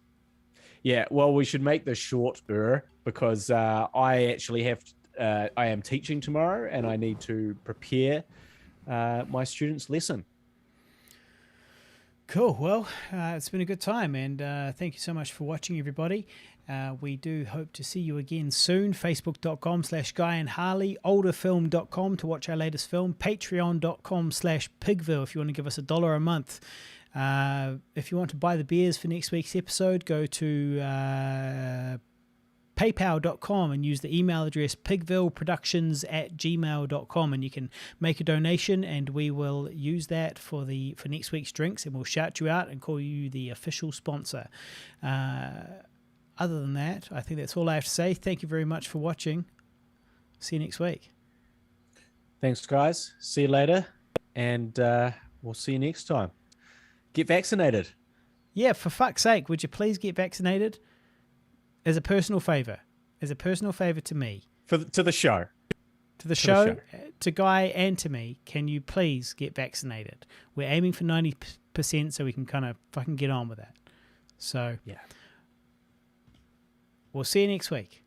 Yeah, well, we should make this shorter because I actually have, I am teaching tomorrow and I need to prepare my students' lesson. Cool. Well, it's been a good time, and thank you so much for watching, everybody. We do hope to see you again soon. Facebook.com/Guy and Harley, olderfilm.com to watch our latest film, Patreon.com/Pigville if you want to give us $1 a month. If you want to buy the beers for next week's episode, go to paypal.com and use the email address pigvilleproductions@gmail.com, and you can make a donation and we will use that for next week's drinks, and we'll shout you out and call you the official sponsor. Other than that, I think that's all I have to say. Thank you very much for watching. See you next week. Thanks, guys. See you later, and we'll see you next time. Get vaccinated. Yeah, for fuck's sake, would you please get vaccinated? As a personal favour. As a personal favour to me. To the show. To the show, to Guy and to me, can you please get vaccinated? We're aiming for 90% so we can kind of fucking get on with that. So, yeah. We'll see you next week.